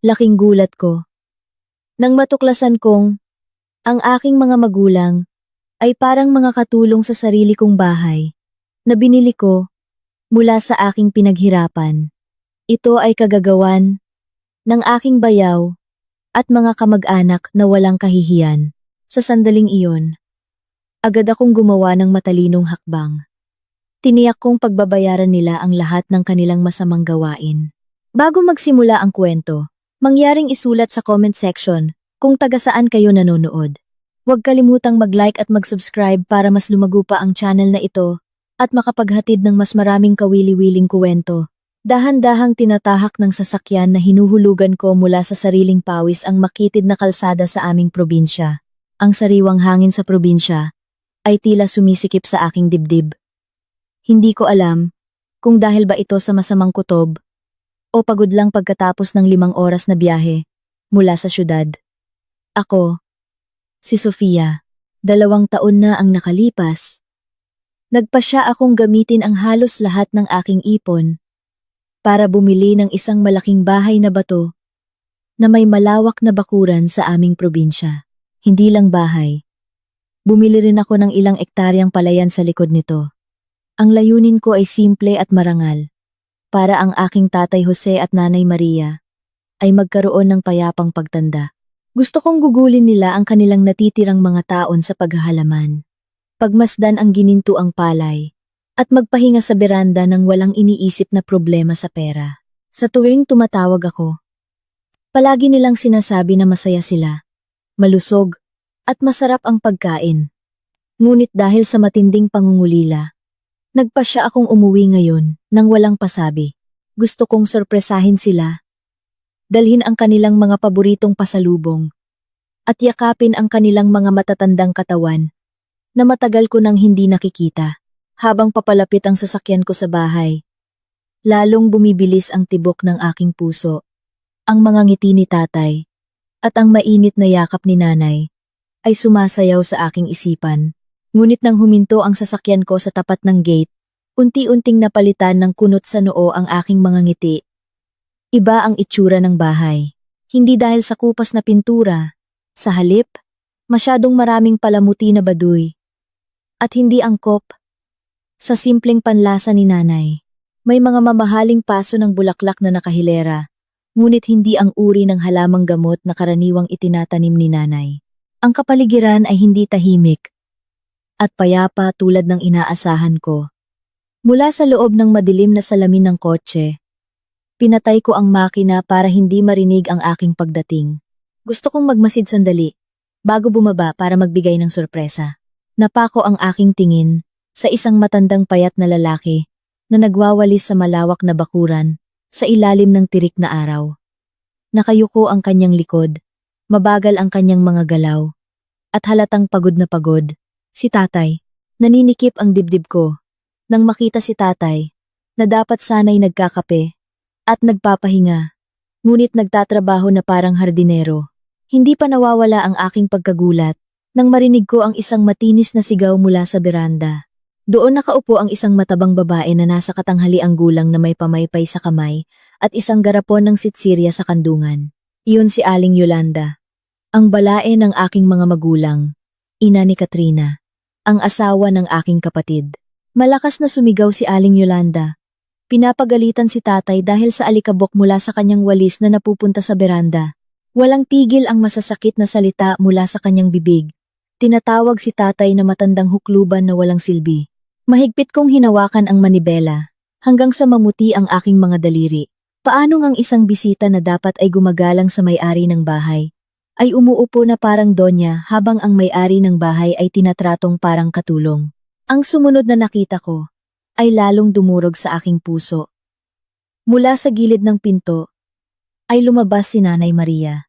Laking gulat ko nang matuklasan kong ang aking mga magulang ay parang mga katulong sa sarili kong bahay na binili ko mula sa aking pinaghirapan. Ito ay kagagawan ng aking bayaw at mga kamag-anak na walang kahihiyan. Sa sandaling iyon, agad akong gumawa ng matalinong hakbang. Tiniyak kong pagbabayaran nila ang lahat ng kanilang masamang gawain. Bago magsimula ang kwento, mangyaring isulat sa comment section kung taga saan kayo nanonood. Huwag kalimutang mag-like at mag-subscribe para mas lumago pa ang channel na ito at makapaghatid ng mas maraming kawili-wiling kuwento. Dahan-dahang tinatahak ng sasakyan na hinuhulugan ko mula sa sariling pawis ang makitid na kalsada sa aming probinsya. Ang sariwang hangin sa probinsya ay tila sumisikip sa aking dibdib. Hindi ko alam kung dahil ba ito sa masamang kutob o pagod lang pagkatapos ng 5 oras na biyahe mula sa syudad. Ako, si Sofia, 2 taon na ang nakalipas. Nagpasya akong gamitin ang halos lahat ng aking ipon para bumili ng isang malaking bahay na bato na may malawak na bakuran sa aming probinsya. Hindi lang bahay. Bumili rin ako ng ilang ektaryang palayan sa likod nito. Ang layunin ko ay simple at marangal, para ang aking tatay Jose at nanay Maria ay magkaroon ng payapang pagtanda. Gusto kong gugulin nila ang kanilang natitirang mga taon sa paghahalaman, pagmasdan ang ginintuang palay, at magpahinga sa beranda ng walang iniisip na problema sa pera. Sa tuwing tumatawag ako, palagi nilang sinasabi na masaya sila, malusog, at masarap ang pagkain. Ngunit dahil sa matinding pangungulila, nagpasya akong umuwi ngayon nang walang pasabi. Gusto kong sorpresahin sila, dalhin ang kanilang mga paboritong pasalubong, at yakapin ang kanilang mga matatandang katawan na matagal ko nang hindi nakikita. Habang papalapit ang sasakyan ko sa bahay, lalong bumibilis ang tibok ng aking puso. Ang mga ngiti ni tatay at ang mainit na yakap ni nanay ay sumasayaw sa aking isipan. Ngunit nang huminto ang sasakyan ko sa tapat ng gate, unti-unting napalitan ng kunot sa noo ang aking mga ngiti. Iba ang itsura ng bahay. Hindi dahil sa kupas na pintura. Sa halip, masyadong maraming palamuti na baduy. At hindi angkop. Sa simpleng panlasa ni nanay, may mga mamahaling paso ng bulaklak na nakahilera, ngunit hindi ang uri ng halamang gamot na karaniwang itinatanim ni nanay. Ang kapaligiran ay hindi tahimik at payapa tulad ng inaasahan ko. Mula sa loob ng madilim na salamin ng kotse, pinatay ko ang makina para hindi marinig ang aking pagdating. Gusto kong magmasid sandali, bago bumaba para magbigay ng sorpresa. Napako ang aking tingin sa isang matandang payat na lalaki na nagwawalis sa malawak na bakuran sa ilalim ng tirik na araw. Nakayuko ang kanyang likod, mabagal ang kanyang mga galaw, at halatang pagod na pagod. Si tatay, naninikip ang dibdib ko nang makita si tatay na dapat sana'y nagkakape at nagpapahinga, ngunit nagtatrabaho na parang hardinero. Hindi pa nawawala ang aking pagkagulat nang marinig ko ang isang matinis na sigaw mula sa beranda. Doon nakaupo ang isang matabang babae na nasa katanghaliang gulang na may pamaypay sa kamay at isang garapon ng sitsirya sa kandungan. Iyon si Aling Yolanda, ang balae ng aking mga magulang, ina ni Katrina, ang asawa ng aking kapatid. Malakas na sumigaw si Aling Yolanda. Pinapagalitan si tatay dahil sa alikabok mula sa kanyang walis na napupunta sa beranda. Walang tigil ang masasakit na salita mula sa kanyang bibig. Tinatawag si tatay na matandang hukluban na walang silbi. Mahigpit kong hinawakan ang manibela, hanggang sa mamuti ang aking mga daliri. Paano ang isang bisita na dapat ay gumagalang sa may-ari ng bahay, ay umuupo na parang donya habang ang may-ari ng bahay ay tinatratong parang katulong. Ang sumunod na nakita ko, ay lalong dumurog sa aking puso. Mula sa gilid ng pinto, ay lumabas si Nanay Maria,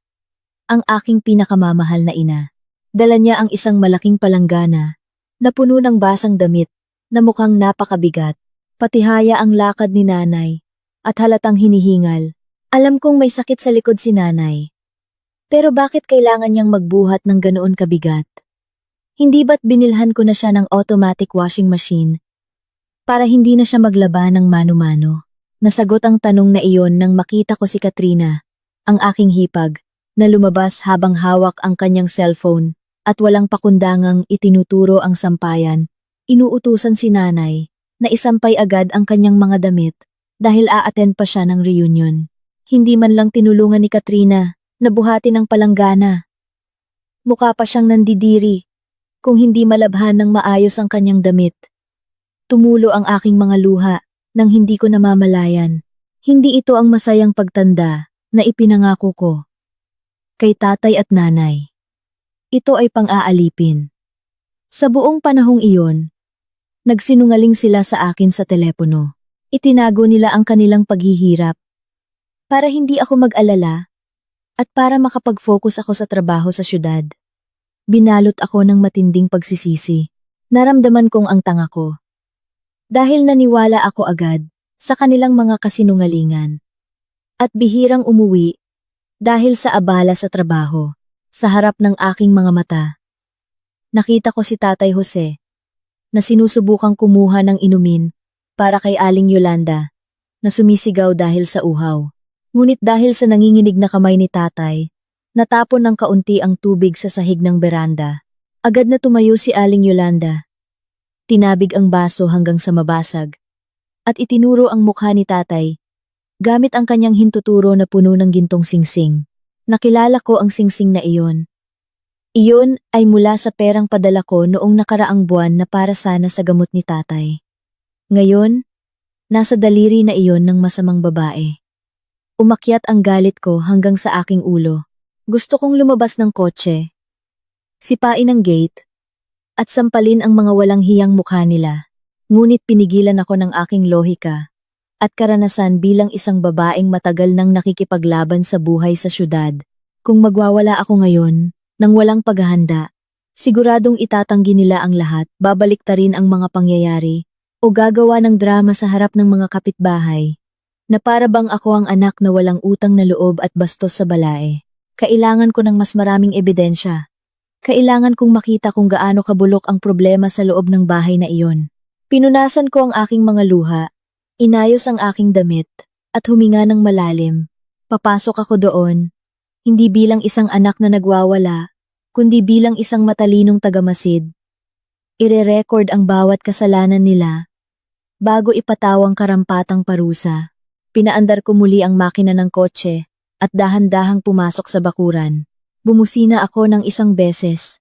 ang aking pinakamamahal na ina. Dala niya ang isang malaking palanggana, na puno ng basang damit, na mukhang napakabigat. Patihaya ang lakad ni nanay, at halatang hinihingal. Alam kong may sakit sa likod si nanay. Pero bakit kailangan niyang magbuhat ng ganoon kabigat? Hindi ba't binilhan ko na siya ng automatic washing machine para hindi na siya maglaba ng mano-mano? Nasagot ang tanong na iyon nang makita ko si Katrina ang aking hipag, na lumabas habang hawak ang kanyang cellphone at walang pakundangang itinuturo ang sampayan, inuutusan si nanay na isampay agad ang kanyang mga damit dahil aattend pa siya ng reunion. Hindi man lang tinulungan ni Katrina na buhatin ang palanggana. Mukha pa siyang nandidiri kung hindi malabhan ng maayos ang kanyang damit. Tumulo ang aking mga luha nang hindi ko namamalayan. Hindi ito ang masayang pagtanda na ipinangako ko kay tatay at nanay. Ito ay pang-aalipin. Sa buong panahong iyon, nagsinungaling sila sa akin sa telepono. Itinago nila ang kanilang paghihirap para hindi ako mag-alala at para makapag-focus ako sa trabaho sa syudad. Binalot ako ng matinding pagsisisi. Naramdaman kong ang tanga ko. Dahil naniwala ako agad sa kanilang mga kasinungalingan. At bihirang umuwi dahil sa abala sa trabaho. Sa harap ng aking mga mata, nakita ko si Tatay Jose na sinusubukang kumuha ng inumin para kay Aling Yolanda na sumisigaw dahil sa uhaw. Ngunit dahil sa nanginginig na kamay ni tatay, natapon ng kaunti ang tubig sa sahig ng beranda. Agad na tumayo si Aling Yolanda. Tinabig ang baso hanggang sa mabasag at itinuro ang mukha ni tatay gamit ang kanyang hintuturo na puno ng gintong singsing. Nakilala ko ang singsing na iyon. Iyon ay mula sa perang padala ko noong nakaraang buwan na para sana sa gamot ni tatay. Ngayon, nasa daliri na iyon ng masamang babae. Umakyat ang galit ko hanggang sa aking ulo. Gusto kong lumabas ng kotse, sipain ang gate, at sampalin ang mga walang hiyang mukha nila. Ngunit pinigilan ako ng aking lohika at karanasan bilang isang babaeng matagal nang nakikipaglaban sa buhay sa syudad. Kung magwawala ako ngayon, nang walang paghahanda, siguradong itatanggi nila ang lahat, babaliktarin ang mga pangyayari, o gagawa ng drama sa harap ng mga kapitbahay, na para bang ako ang anak na walang utang na loob at bastos sa balae. Kailangan ko ng mas maraming ebidensya. Kailangan kong makita kung gaano kabulok ang problema sa loob ng bahay na iyon. Pinunasan ko ang aking mga luha, inayos ang aking damit, at huminga ng malalim. Papasok ako doon, hindi bilang isang anak na nagwawala, kundi bilang isang matalinong tagamasid. Ire-record ang bawat kasalanan nila, bago ipatawang karampatang parusa. Pinaandar ko muli ang makina ng kotse, at dahan-dahang pumasok sa bakuran. Bumusina ako ng isang beses.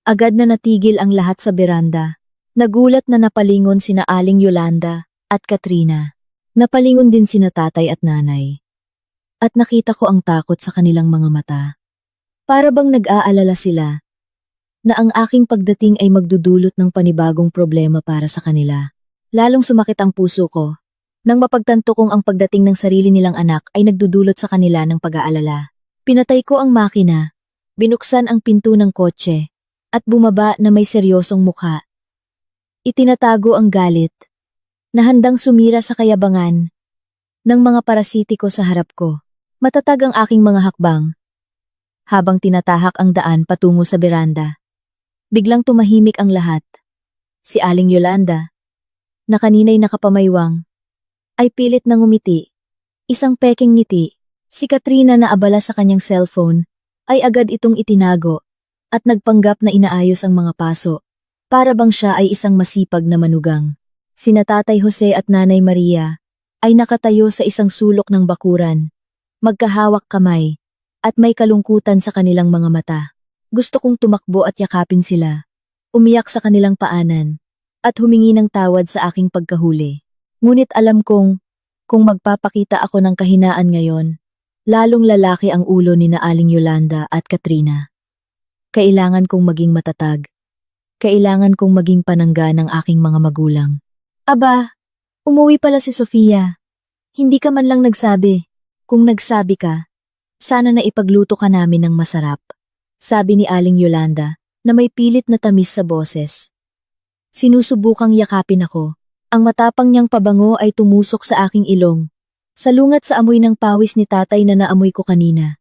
Agad na natigil ang lahat sa beranda. Nagulat na napalingon sina Aling Yolanda at Katrina. Napalingon din sina tatay at nanay. At nakita ko ang takot sa kanilang mga mata. Para bang nag-aalala sila na ang aking pagdating ay magdudulot ng panibagong problema para sa kanila. Lalong sumakit ang puso ko nang mapagtanto kong ang pagdating ng sarili nilang anak ay nagdudulot sa kanila ng pag-aalala. Pinatay ko ang makina, binuksan ang pinto ng kotse, at bumaba na may seryosong mukha. Itinatago ang galit na handang sumira sa kayabangan ng mga parasitiko sa harap ko. Matatag ang aking mga hakbang habang tinatahak ang daan patungo sa beranda. Biglang tumahimik ang lahat. Si Aling Yolanda, na kanina'y nakapamaywang, ay pilit na ngumiti. Isang peking ngiti. Si Katrina na abala sa kanyang cellphone ay agad itong itinago at nagpanggap na inaayos ang mga paso. Para bang siya ay isang masipag na manugang. Sina Tatay Jose at Nanay Maria ay nakatayo sa isang sulok ng bakuran, magkahawak kamay, at may kalungkutan sa kanilang mga mata. Gusto kong tumakbo at yakapin sila, umiyak sa kanilang paanan, at humingi ng tawad sa aking pagkahuli. Ngunit alam kong, kung magpapakita ako ng kahinaan ngayon, lalong lalaki ang ulo ni na Aling Yolanda at Katrina. Kailangan kong maging matatag. Kailangan kong maging panangga ng aking mga magulang. Aba, umuwi pala si Sofia. Hindi ka man lang nagsabi. Kung nagsabi ka, sana na ipagluto ka namin ng masarap. Sabi ni Aling Yolanda na may pilit na tamis sa boses. Sinusubukang yakapin ako. Ang matapang niyang pabango ay tumusok sa aking ilong. Salungat sa amoy ng pawis ni tatay na naamoy ko kanina.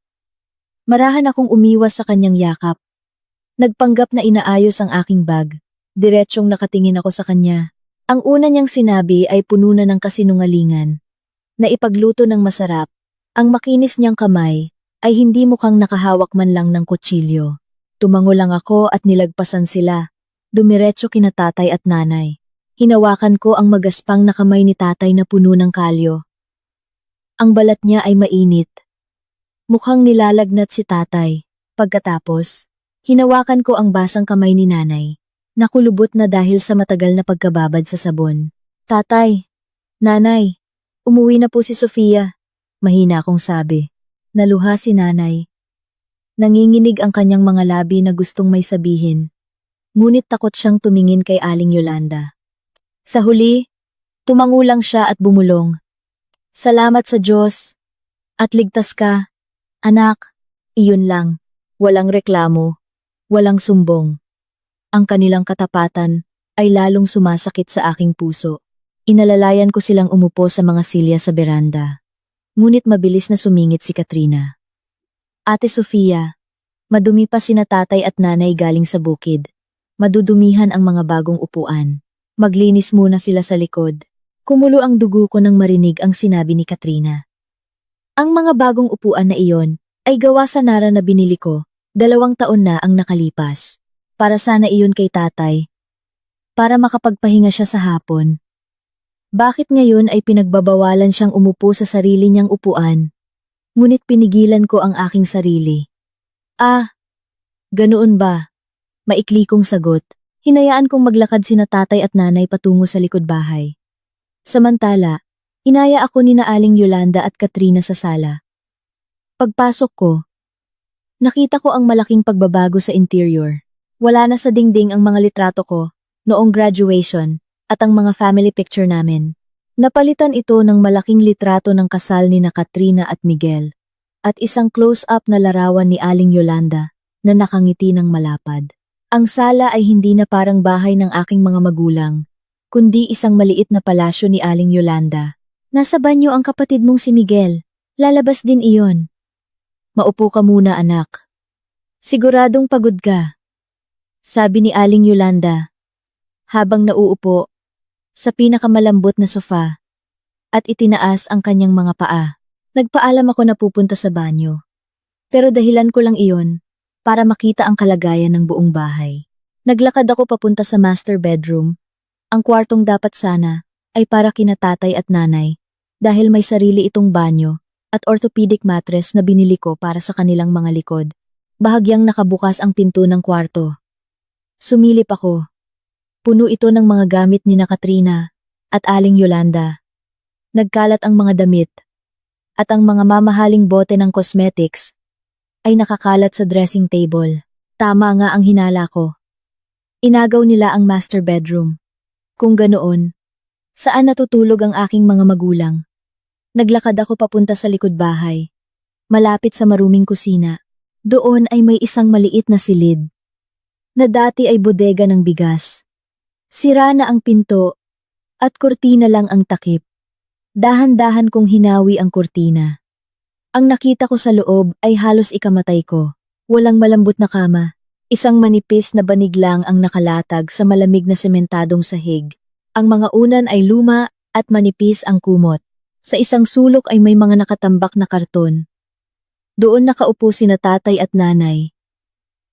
Marahan akong umiwas sa kanyang yakap. Nagpanggap na inaayos ang aking bag. Diretsyong nakatingin ako sa kanya. Ang una niyang sinabi ay puno na ng kasinungalingan. Na ipagluto ng masarap, ang makinis niyang kamay, ay hindi mukhang nakahawak man lang ng kutsilyo. Tumango lang ako at nilagpasan sila. Dumiretso kina tatay at nanay. Hinawakan ko ang magaspang na kamay ni tatay na puno ng kalyo. Ang balat niya ay mainit. Mukhang nilalagnat si tatay. Pagkatapos, hinawakan ko ang basang kamay ni nanay. Nakulubot na dahil sa matagal na pagkababad sa sabon. Tatay, nanay, umuwi na po si Sofia. Mahina akong sabi. Naluha si nanay. Nanginginig ang kanyang mga labi na gustong may sabihin. Ngunit takot siyang tumingin kay Aling Yolanda. Sa huli, tumango lang siya at bumulong. Salamat sa Diyos. At ligtas ka. Anak, iyon lang. Walang reklamo. Walang sumbong. Ang kanilang katapatan ay lalong sumasakit sa aking puso. Inalalayan ko silang umupo sa mga silya sa beranda. Ngunit mabilis na sumingit si Katrina. Ate Sofia, madumi pa sina tatay at nanay galing sa bukid. Madudumihan ang mga bagong upuan. Maglinis muna sila sa likod. Kumulo ang dugo ko nang marinig ang sinabi ni Katrina. Ang mga bagong upuan na iyon ay gawa sa nara na binili ko. 2 taon na ang nakalipas. Para sana iyon kay tatay. Para makapagpahinga siya sa hapon. Bakit ngayon ay pinagbabawalan siyang umupo sa sarili niyang upuan? Ngunit pinigilan ko ang aking sarili. Ganoon ba? Maikli kong sagot. Hinayaan kong maglakad sina tatay at nanay patungo sa likod bahay. Samantala, inaya ako ni na Aling Yolanda at Katrina sa sala. Pagpasok ko, nakita ko ang malaking pagbabago sa interior. Wala na sa dingding ang mga litrato ko, noong graduation, at ang mga family picture namin. Napalitan ito ng malaking litrato ng kasal ni na Katrina at Miguel, at isang close-up na larawan ni Aling Yolanda na nakangiti ng malapad. Ang sala ay hindi na parang bahay ng aking mga magulang, kundi isang maliit na palasyo ni Aling Yolanda. Nasa banyo ang kapatid mong si Miguel. Lalabas din iyon. Maupo ka muna, anak. Siguradong pagod ka. Sabi ni Aling Yolanda, habang nauupo sa pinakamalambot na sofa at itinaas ang kanyang mga paa. Nagpaalam ako na pupunta sa banyo. Pero dahilan ko lang iyon para makita ang kalagayan ng buong bahay. Naglakad ako papunta sa master bedroom. Ang kwartong dapat sana ay para kina tatay at nanay dahil may sarili itong banyo at orthopedic mattress na binili ko para sa kanilang mga likod. Bahagyang nakabukas ang pinto ng kwarto. Sumilip ako. Puno ito ng mga gamit ni na Katrina at Aling Yolanda. Nagkalat ang mga damit at ang mga mamahaling bote ng cosmetics ay nakakalat sa dressing table. Tama nga ang hinala ko. Inagaw nila ang master bedroom. Kung ganoon, saan natutulog ang aking mga magulang? Naglakad ako papunta sa likod bahay, malapit sa maruming kusina. Doon ay may isang maliit na silid, na dati ay bodega ng bigas. Sira na ang pinto, at kurtina lang ang takip. Dahan-dahan kong hinawi ang kurtina. Ang nakita ko sa loob ay halos ikamatay ko. Walang malambot na kama. Isang manipis na banig lang ang nakalatag sa malamig na sementadong sahig. Ang mga unan ay luma at manipis ang kumot. Sa isang sulok ay may mga nakatambak na karton. Doon nakaupo sina tatay at nanay.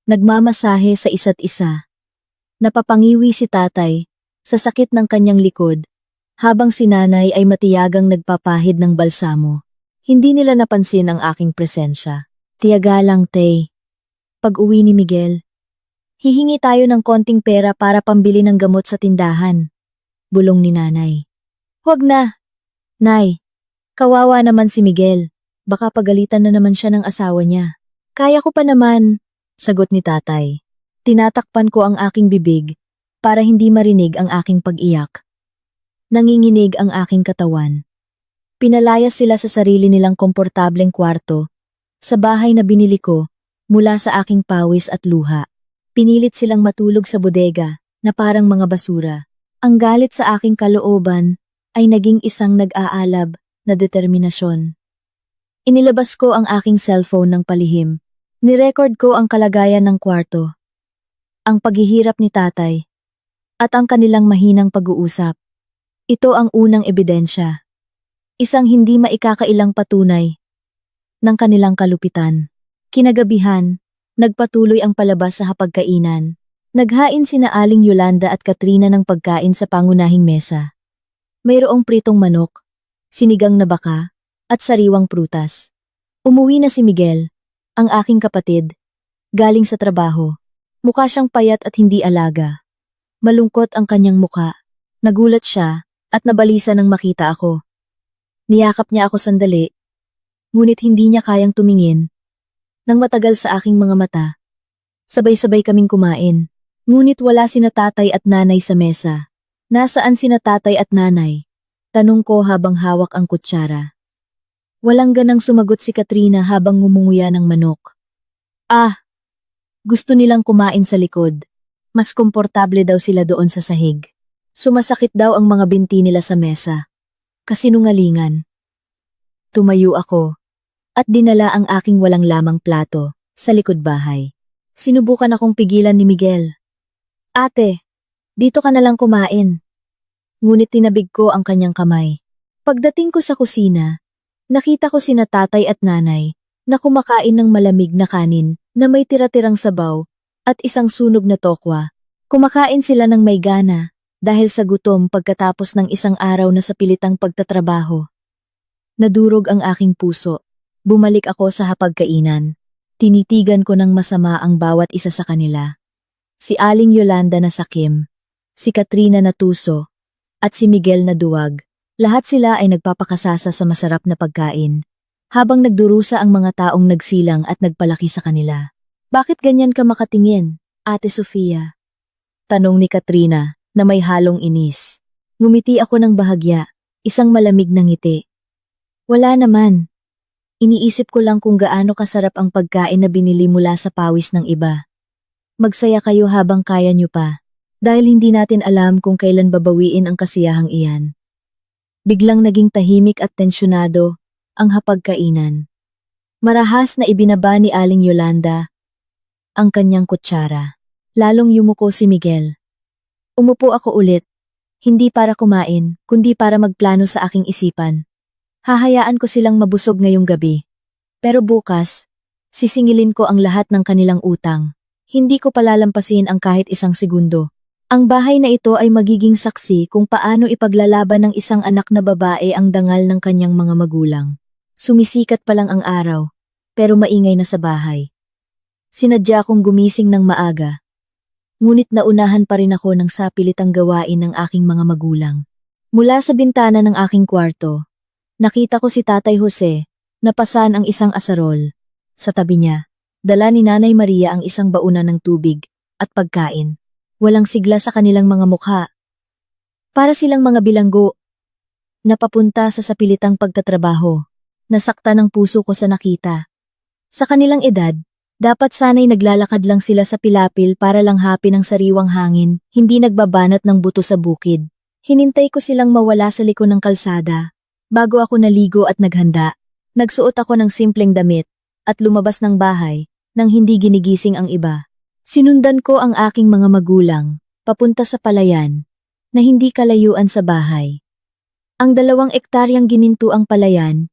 Nagmamasahe sa isa't isa. Napapangiwi si tatay sa sakit ng kanyang likod, habang si nanay ay matiyagang nagpapahid ng balsamo. Hindi nila napansin ang aking presensya. Tiyaga lang, Tay. Pag-uwi ni Miguel, hihingi tayo ng konting pera para pambili ng gamot sa tindahan. Bulong ni nanay. Huwag na. Nay, kawawa naman si Miguel. Baka pagalitan na naman siya ng asawa niya. Kaya ko pa naman, sagot ni tatay. Tinatakpan ko ang aking bibig para hindi marinig ang aking pag-iyak. Nanginginig ang aking katawan. Pinalayas sila sa sarili nilang komportableng kwarto, sa bahay na binili ko, mula sa aking pawis at luha. Pinilit silang matulog sa bodega, na parang mga basura. Ang galit sa aking kalooban ay naging isang nag-aalab na determinasyon. Inilabas ko ang aking cellphone ng palihim. Nirecord ko ang kalagayan ng kwarto, ang paghihirap ni tatay, at ang kanilang mahinang pag-uusap. Ito ang unang ebidensya. Isang hindi maikakailang patunay ng kanilang kalupitan. Kinagabihan, nagpatuloy ang palabas sa hapagkainan. Naghain sina Aling Yolanda at Katrina ng pagkain sa pangunahing mesa. Mayroong pritong manok, sinigang na baka, at sariwang prutas. Umuwi na si Miguel, ang aking kapatid, galing sa trabaho. Mukha siyang payat at hindi alaga. Malungkot ang kanyang muka. Nagulat siya at nabalisa nang makita ako. Niyakap niya ako sandali, ngunit hindi niya kayang tumingin. Nang matagal sa aking mga mata, sabay-sabay kaming kumain. Ngunit wala sina tatay at nanay sa mesa. Nasaan sina tatay at nanay? Tanong ko habang hawak ang kutsara. Walang ganang sumagot si Katrina habang ngumunguya ng manok. Gusto nilang kumain sa likod. Mas komportable daw sila doon sa sahig. Sumasakit daw ang mga binti nila sa mesa. Kasinungalingan. Tumayo ako at dinala ang aking walang lamang plato sa likod bahay. Sinubukan akong pigilan ni Miguel. Ate, dito ka na lang kumain. Ngunit tinabig ko ang kanyang kamay. Pagdating ko sa kusina, nakita ko sina tatay at nanay na kumakain ng malamig na kanin na may tira-tirang sabaw at isang sunog na tokwa. Kumakain sila ng may gana dahil sa gutom pagkatapos ng isang araw na sa pilitang pagtatrabaho. Nadurog ang aking puso. Bumalik ako sa hapagkainan. Tinitigan ko ng masama ang bawat isa sa kanila. Si Aling Yolanda na sakim, si Katrina na tuso, at si Miguel na duwag. Lahat sila ay nagpapakasasa sa masarap na pagkain, habang nagdurusa ang mga taong nagsilang at nagpalaki sa kanila. Bakit ganyan ka makatingin, Ate Sofia? Tanong ni Katrina na may halong inis. Ngumiti ako ng bahagya, isang malamig na ngiti. Wala naman. Iniisip ko lang kung gaano kasarap ang pagkain na binili mula sa pawis ng iba. Magsaya kayo habang kaya nyo pa, dahil hindi natin alam kung kailan babawiin ang kasiyahang iyan. Biglang naging tahimik at tensyonado ang hapagkainan. Marahas na ibinaba ni Aling Yolanda ang kanyang kutsara. Lalong yumuko si Miguel. Umupo ako ulit, hindi para kumain, kundi para magplano sa aking isipan. Hahayaan ko silang mabusog ngayong gabi. Pero bukas, sisingilin ko ang lahat ng kanilang utang. Hindi ko palalampasin ang kahit isang segundo. Ang bahay na ito ay magiging saksi kung paano ipaglalaban ng isang anak na babae ang dangal ng kanyang mga magulang. Sumisikat pa lang ang araw, pero maingay na sa bahay. Sinadya kong gumising ng maaga. Ngunit naunahan pa rin ako ng sapilitang gawain ng aking mga magulang. Mula sa bintana ng aking kwarto, nakita ko si Tatay Jose, napasan ang isang asarol. Sa tabi niya, dala ni Nanay Maria ang isang baunan ng tubig at pagkain. Walang sigla sa kanilang mga mukha. Para silang mga bilanggo. Napapunta sa sapilitang pagtatrabaho. Nasakta ng puso ko sa nakita. Sa kanilang edad, dapat sana'y naglalakad lang sila sa pilapil para lang hapin ang sariwang hangin, hindi nagbabanat ng buto sa bukid. Hinintay ko silang mawala sa liko ng kalsada. Bago ako naligo at naghanda, nagsuot ako ng simpleng damit at lumabas ng bahay nang hindi ginigising ang iba. Sinundan ko ang aking mga magulang, papunta sa palayan, na hindi kalayuan sa bahay. Ang 2 ektaryang ginintuang palayan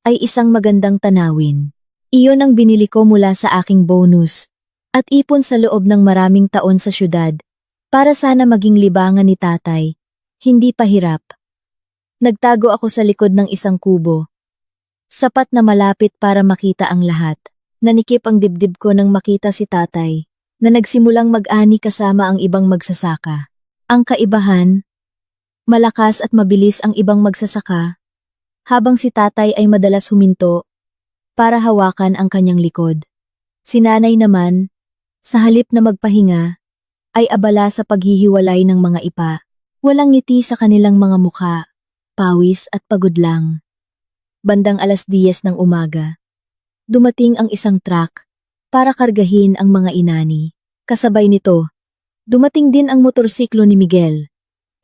ay isang magandang tanawin. Iyon ang binili ko mula sa aking bonus at ipon sa loob ng maraming taon sa syudad para sana maging libangan ni tatay, hindi pahirap. Nagtago ako sa likod ng isang kubo. Sapat na malapit para makita ang lahat. Nanikip ang dibdib ko nang makita si tatay, na nagsimulang mag-ani kasama ang ibang magsasaka. Ang kaibahan, malakas at mabilis ang ibang magsasaka, habang si tatay ay madalas huminto para hawakan ang kanyang likod. Si nanay naman, sa halip na magpahinga, ay abala sa paghihiwalay ng mga ipa. Walang ngiti sa kanilang mga mukha, pawis at pagod lang. Bandang 10:00 ng umaga, dumating ang isang truck para kargahin ang mga inani. Kasabay nito, dumating din ang motorsiklo ni Miguel.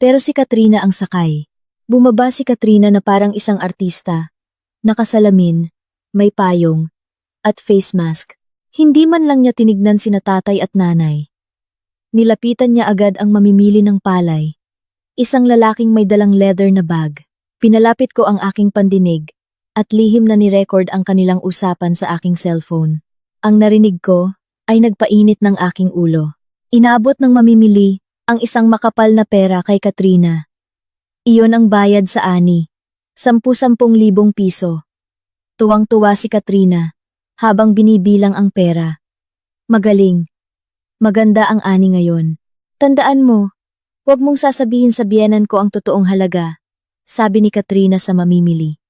Pero si Katrina ang sakay. Bumaba si Katrina na parang isang artista. Nakasalamin, may payong, at face mask. Hindi man lang niya tinignan sina tatay at nanay. Nilapitan niya agad ang mamimili ng palay. Isang lalaking may dalang leather na bag. Pinalapit ko ang aking pandinig at lihim na ni-record ang kanilang usapan sa aking cellphone. Ang narinig ko ay nagpainit ng aking ulo. Inaabot ng mamimili ang isang makapal na pera kay Katrina. Iyon ang bayad sa ani, 10,000 piso. Tuwang-tuwa si Katrina habang binibilang ang pera. Magaling. Maganda ang ani ngayon. Tandaan mo, huwag mong sasabihin sa biyenan ko ang totoong halaga, sabi ni Katrina sa mamimili.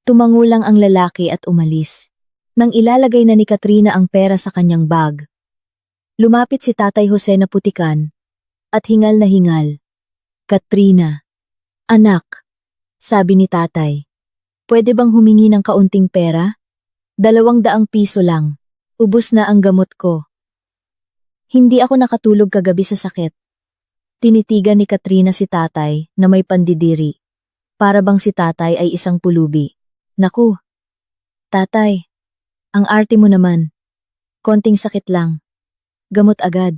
Tumango lang ang lalaki at umalis. Nang ilalagay na ni Katrina ang pera sa kanyang bag, lumapit si Tatay Jose na putikan at hingal na hingal. Katrina, anak, sabi ni tatay, pwede bang humingi ng kaunting pera? 200 piso lang. Ubus na ang gamot ko. Hindi ako nakatulog kagabi sa sakit. Tinitigan ni Katrina si tatay na may pandidiri. Para bang si tatay ay isang pulubi. Naku, tatay, ang arte mo naman. Konting sakit lang. Gamot agad.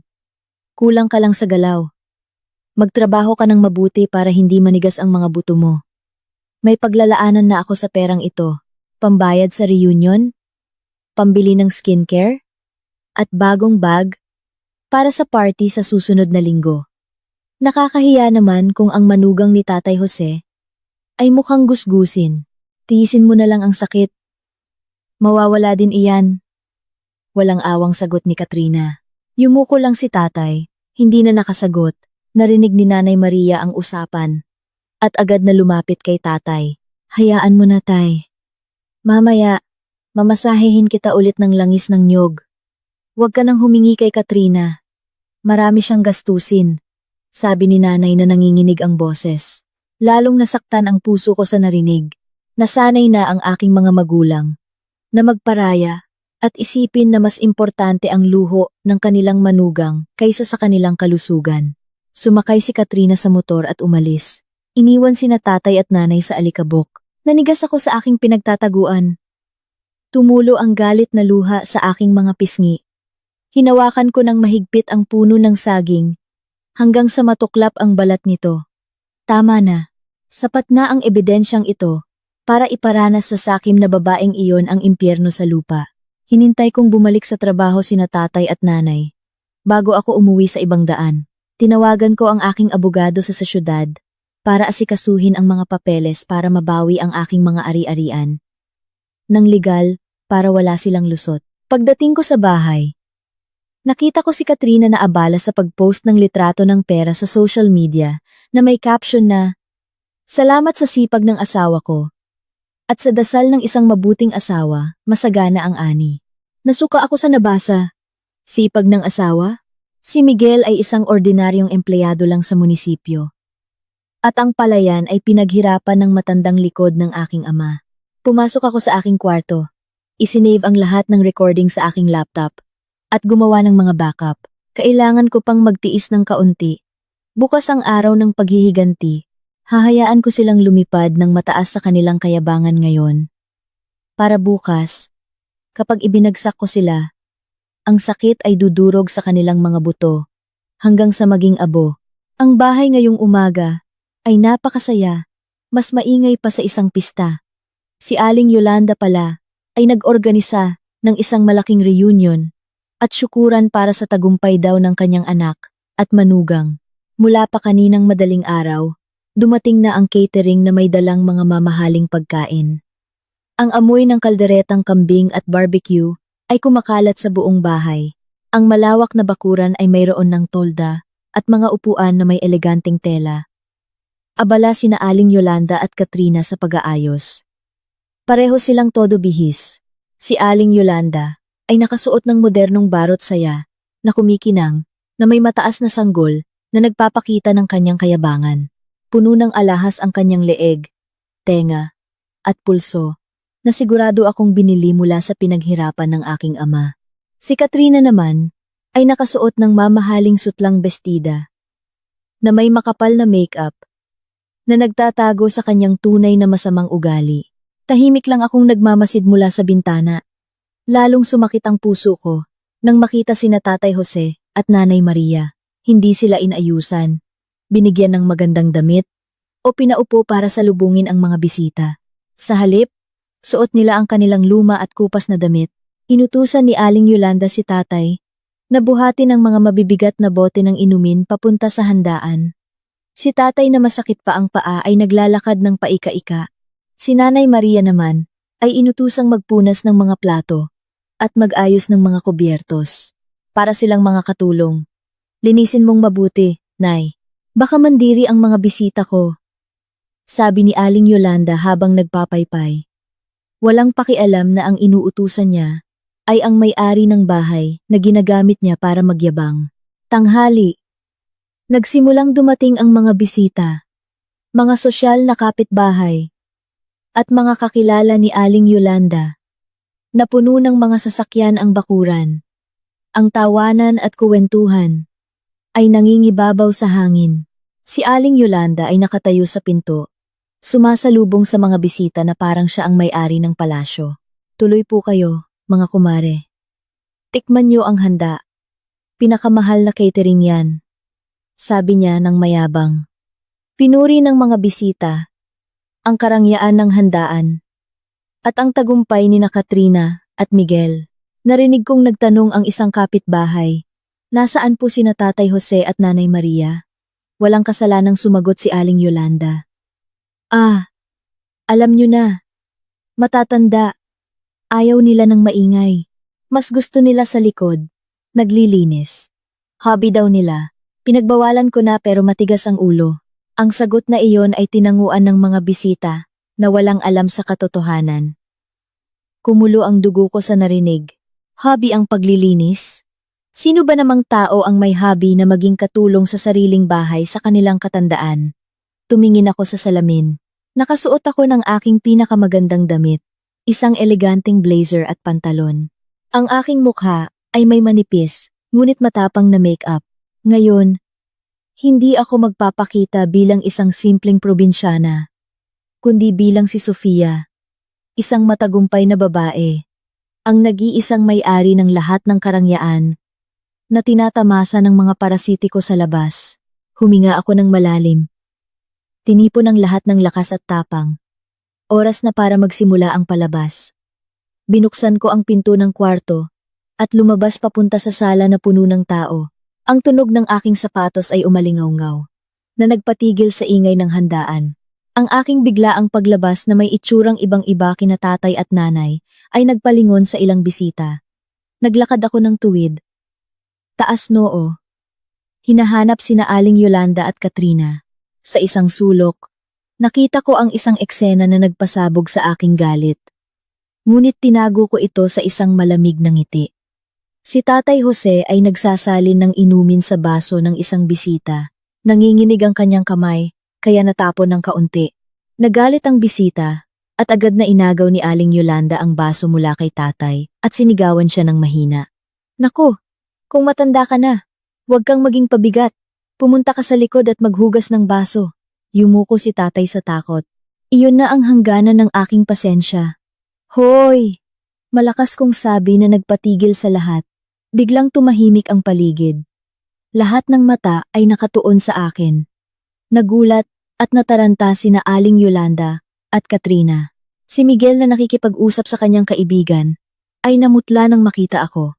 Kulang ka lang sa galaw. Magtrabaho ka ng mabuti para hindi manigas ang mga buto mo. May paglalaanan na ako sa perang ito. Pambayad sa reunion, pambili ng skincare, at bagong bag para sa party sa susunod na linggo. Nakakahiya naman kung ang manugang ni Tatay Jose ay mukhang gusgusin. Tiisin mo na lang ang sakit. Mawawala din iyan. Walang awang sagot ni Katrina. Yumuko lang si tatay, hindi na nakasagot. Narinig ni Nanay Maria ang usapan at agad na lumapit kay tatay. Hayaan mo na, tay. Mamaya, mamasahehin kita ulit ng langis ng niyog. Huwag ka nang humingi kay Katrina. Marami siyang gastusin, sabi ni nanay na nanginginig ang boses. Lalong nasaktan ang puso ko sa narinig. Nasanay na ang aking mga magulang na magparaya at isipin na mas importante ang luho ng kanilang manugang kaysa sa kanilang kalusugan. Sumakay si Katrina sa motor at umalis. Iniwan sina tatay at nanay sa alikabok. Nanigas ako sa aking pinagtataguan. Tumulo ang galit na luha sa aking mga pisngi. Hinawakan ko ng mahigpit ang puno ng saging hanggang sa matuklap ang balat nito. Tama na. Sapat na ang ebidensyang ito para iparanas sa sakim na babaeng iyon ang impyerno sa lupa. Hinintay kong bumalik sa trabaho sina tatay at nanay. Bago ako umuwi sa ibang daan, tinawagan ko ang aking abogado sa syudad para asikasuhin ang mga papeles para mabawi ang aking mga ari-arian. Nang legal, para wala silang lusot. Pagdating ko sa bahay, nakita ko si Katrina na abala sa pag-post ng litrato ng pera sa social media na may caption na, "Salamat sa sipag ng asawa ko. At sa dasal ng isang mabuting asawa, masagana ang ani." Nasuka ako sa nabasa. Sipag ng asawa? Si Miguel ay isang ordinaryong empleyado lang sa munisipyo. At ang palayan ay pinaghirapan ng matandang likod ng aking ama. Pumasok ako sa aking kwarto. Isinave ang lahat ng recording sa aking laptop at gumawa ng mga backup. Kailangan ko pang magtiis ng kaunti. Bukas ang araw ng paghihiganti. Hahayaan ko silang lumipad ng mataas sa kanilang kayabangan ngayon. Para bukas, kapag ibinagsak ko sila, ang sakit ay dudurog sa kanilang mga buto, hanggang sa maging abo. Ang bahay ngayong umaga ay napakasaya, mas maingay pa sa isang pista. Si Aling Yolanda pala ay nag-organisa ng isang malaking reunion at syukuran para sa tagumpay daw ng kanyang anak at manugang. Mula pa kaninang madaling araw, dumating na ang catering na may dalang mga mamahaling pagkain. Ang amoy ng kalderetang kambing at barbecue ay kumakalat sa buong bahay. Ang malawak na bakuran ay mayroon ng tolda at mga upuan na may eleganteng tela. Abala sina Aling Yolanda at Katrina sa pag-aayos. Pareho silang todo bihis. Si Aling Yolanda ay nakasuot ng modernong barot saya na kumikinang na may mataas na sanggol na nagpapakita ng kanyang kayabangan. Puno ng alahas ang kanyang leeg, tenga, at pulso na sigurado akong binili mula sa pinaghirapan ng aking ama. Si Katrina naman ay nakasuot ng mamahaling sutlang bestida na may makapal na makeup na nagtatago sa kanyang tunay na masamang ugali. Tahimik lang akong nagmamasid mula sa bintana. Lalong sumakit ang puso ko nang makita sina Tatay Jose at Nanay Maria. Hindi sila inayusan, binigyan ng magandang damit, o pinaupo para salubungin ang mga bisita. Sa halip, Suot nila ang kanilang luma at kupas na damit. Inutusan ni Aling Yolanda si tatay na buhatin ang mga mabibigat na bote ng inumin papunta sa handaan. Si tatay na masakit pa ang paa ay naglalakad ng paika-ika. Si Nanay Maria naman ay inutusang magpunas ng mga plato at mag-ayos ng mga kubyertos. Para silang mga katulong. Linisin mong mabuti, Nay. Baka mandiri ang mga bisita ko. Sabi ni Aling Yolanda habang nagpapaypay. Walang pakialam na ang inuutusan niya ay ang may-ari ng bahay na ginagamit niya para magyabang. Tanghali. Nagsimulang dumating ang mga bisita, mga sosyal na kapitbahay, at mga kakilala ni Aling Yolanda. Napuno ng mga sasakyan ang bakuran. Ang tawanan at kuwentuhan ay nangingibabaw sa hangin. Si Aling Yolanda ay nakatayo sa pinto, sumasalubong sa mga bisita na parang siya ang may-ari ng palasyo. Tuloy po kayo, mga kumare. Tikman niyo ang handa. Pinakamahal na catering yan. Sabi niya ng mayabang. Pinuri ng mga bisita ang karangyaan ng handaan at ang tagumpay ni na Katrina at Miguel. Narinig kong nagtanong ang isang kapitbahay, nasaan po sina Tatay Jose at Nanay Maria? Walang kasalanang sumagot si Aling Yolanda. Alam niyo na. Matatanda. Ayaw nila ng maingay. Mas gusto nila sa likod. Naglilinis. Hobby daw nila. Pinagbawalan ko na pero matigas ang ulo. Ang sagot na iyon ay tinanguan ng mga bisita na walang alam sa katotohanan. Kumulo ang dugo ko sa narinig. Hobby ang paglilinis? Sino ba namang tao ang may hobby na maging katulong sa sariling bahay sa kanilang katandaan? Tumingin ako sa salamin. Nakasuot ako ng aking pinakamagandang damit. Isang eleganteng blazer at pantalon. Ang aking mukha ay may manipis, ngunit matapang na make-up. Ngayon, hindi ako magpapakita bilang isang simpleng probinsyana, kundi bilang si Sofia, isang matagumpay na babae, ang nag-iisang may-ari ng lahat ng karangyaan na tinatamasa ng mga parasitiko sa labas. Huminga ako ng malalim. Tinipon ang lahat ng lakas at tapang. Oras na para magsimula ang palabas. Binuksan ko ang pinto ng kwarto at lumabas papunta sa sala na puno ng tao. Ang tunog ng aking sapatos ay umalingaw-ngaw, na nagpatigil sa ingay ng handaan. Ang aking biglaang paglabas na may itsurang ibang-iba kina tatay at nanay ay nagpalingon sa ilang bisita. Naglakad ako ng tuwid. Taas noo. Hinahanap sina Aling Yolanda at Katrina. Sa isang sulok, nakita ko ang isang eksena na nagpasabog sa aking galit. Ngunit tinago ko ito sa isang malamig na ngiti. Si Tatay Jose ay nagsasalin ng inumin sa baso ng isang bisita. Nanginginig ang kanyang kamay, kaya natapon ng kaunti. Nagalit ang bisita, at agad na inagaw ni Aling Yolanda ang baso mula kay tatay, at sinigawan siya ng mahina. Naku, kung matanda ka na, huwag kang maging pabigat. Pumunta ka sa likod at maghugas ng baso. Yumuko si tatay sa takot. Iyon na ang hangganan ng aking pasensya. Hoy! Malakas kong sabi na nagpatigil sa lahat. Biglang tumahimik ang paligid. Lahat ng mata ay nakatuon sa akin. Nagulat at nataranta sina Aling Yolanda at Katrina. Si Miguel na nakikipag-usap sa kanyang kaibigan ay namutla nang makita ako.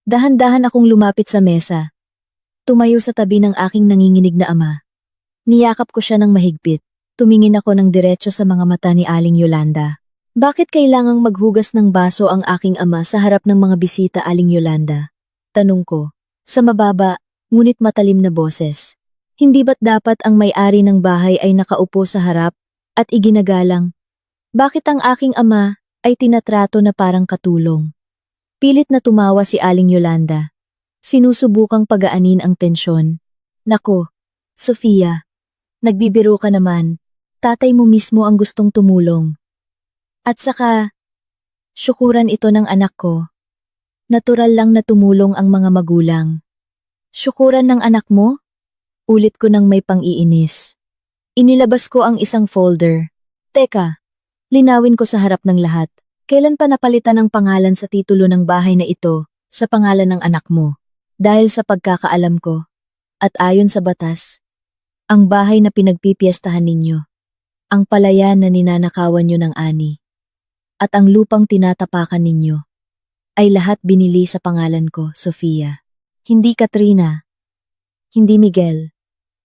Dahan-dahan akong lumapit sa mesa. Tumayo sa tabi ng aking nanginginig na ama. Niyakap ko siya ng mahigpit. Tumingin ako ng diretso sa mga mata ni Aling Yolanda. Bakit kailangang maghugas ng baso ang aking ama sa harap ng mga bisita, Aling Yolanda? Tanong ko, sa mababa, ngunit matalim na boses. Hindi ba't dapat ang may-ari ng bahay ay nakaupo sa harap at iginagalang? Bakit ang aking ama ay tinatrato na parang katulong? Pilit na tumawa si Aling Yolanda. Sinusubukang pagaanin ang tensyon. Nako, Sofia, nagbibiro ka naman. Tatay mo mismo ang gustong tumulong. At saka, syukuran ito ng anak ko. Natural lang na tumulong ang mga magulang. Syukuran ng anak mo? Ulit ko ng may pang-iinis. Inilabas ko ang isang folder. Teka, linawin ko sa harap ng lahat. Kailan pa napalitan ang pangalan sa titulo ng bahay na ito sa pangalan ng anak mo? Dahil sa pagkakaalam ko, at ayon sa batas, ang bahay na pinagpipiestahan ninyo, ang palayan na ninanakawan nyo ng ani, at ang lupang tinatapakan ninyo ay lahat binili sa pangalan ko, Sofia. Hindi Katrina, hindi Miguel,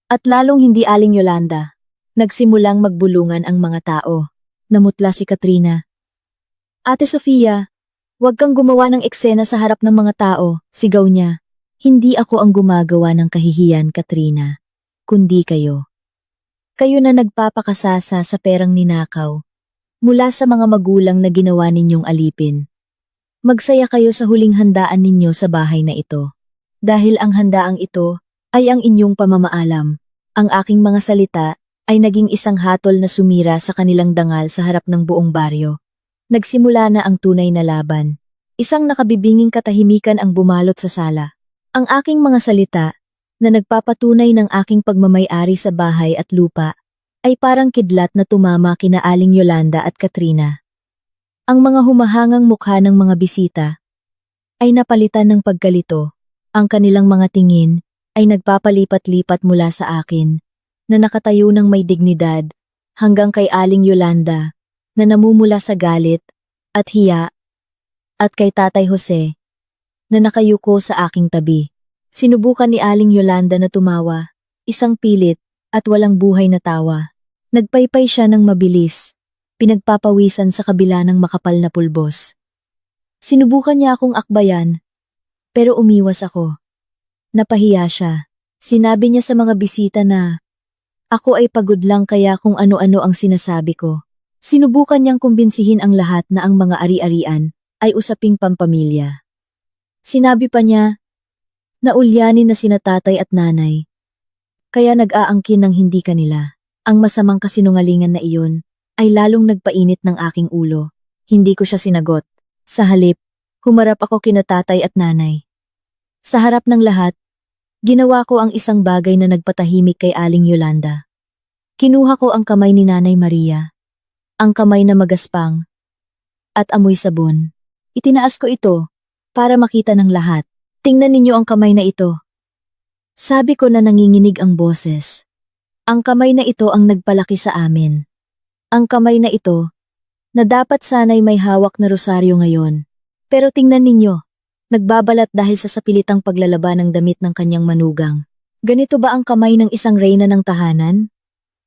at lalong hindi Aling Yolanda. Nagsimulang magbulungan ang mga tao. Namutla si Katrina. Ate Sofia, huwag kang gumawa ng eksena sa harap ng mga tao, sigaw niya. Hindi ako ang gumagawa ng kahihiyan, Katrina, kundi kayo. Kayo na nagpapakasasa sa perang ninakaw mula sa mga magulang na ginawa ninyong alipin. Magsaya kayo sa huling handaan ninyo sa bahay na ito. Dahil ang handaang ito ay ang inyong pamamaalam. Ang aking mga salita ay naging isang hatol na sumira sa kanilang dangal sa harap ng buong baryo. Nagsimula na ang tunay na laban. Isang nakabibinging katahimikan ang bumalot sa sala. Ang aking mga salita, na nagpapatunay ng aking pagmamay-ari sa bahay at lupa, ay parang kidlat na tumama kina Aling Yolanda at Katrina. Ang mga humahangang mukha ng mga bisita ay napalitan ng pagkalito. Ang kanilang mga tingin ay nagpapalipat-lipat mula sa akin, na nakatayo ng may dignidad, hanggang kay Aling Yolanda, na namumula sa galit at hiya, at kay Tatay Jose, na nakayuko sa aking tabi. Sinubukan ni Aling Yolanda na tumawa, isang pilit at walang buhay na tawa. Nagpaypay siya ng mabilis, pinagpapawisan sa kabila ng makapal na pulbos. Sinubukan niya akong akbayan, pero umiwas ako. Napahiya siya. Sinabi niya sa mga bisita na ako ay pagod lang kaya kung ano-ano ang sinasabi ko. Sinubukan niyang kumbinsihin ang lahat na ang mga ari-arian ay usaping pampamilya. Sinabi pa niya na ulyanin na sina tatay at nanay, kaya nag-aangkin ng hindi kanila. Ang masamang kasinungalingan na iyon ay lalong nagpainit ng aking ulo. Hindi ko siya sinagot. Sa halip, humarap ako kina tatay at nanay. Sa harap ng lahat, ginawa ko ang isang bagay na nagpatahimik kay Aling Yolanda. Kinuha ko ang kamay ni Nanay Maria, ang kamay na magaspang, at amoy sabon. Itinaas ko ito para makita ng lahat. Tingnan ninyo ang kamay na ito. Sabi ko na nanginginig ang boses. Ang kamay na ito ang nagpalaki sa amin. Ang kamay na ito, na dapat sana'y may hawak na rosaryo ngayon. Pero tingnan ninyo, nagbabalat dahil sa sapilitang paglalaba ng damit ng kanyang manugang. Ganito ba ang kamay ng isang reyna ng tahanan?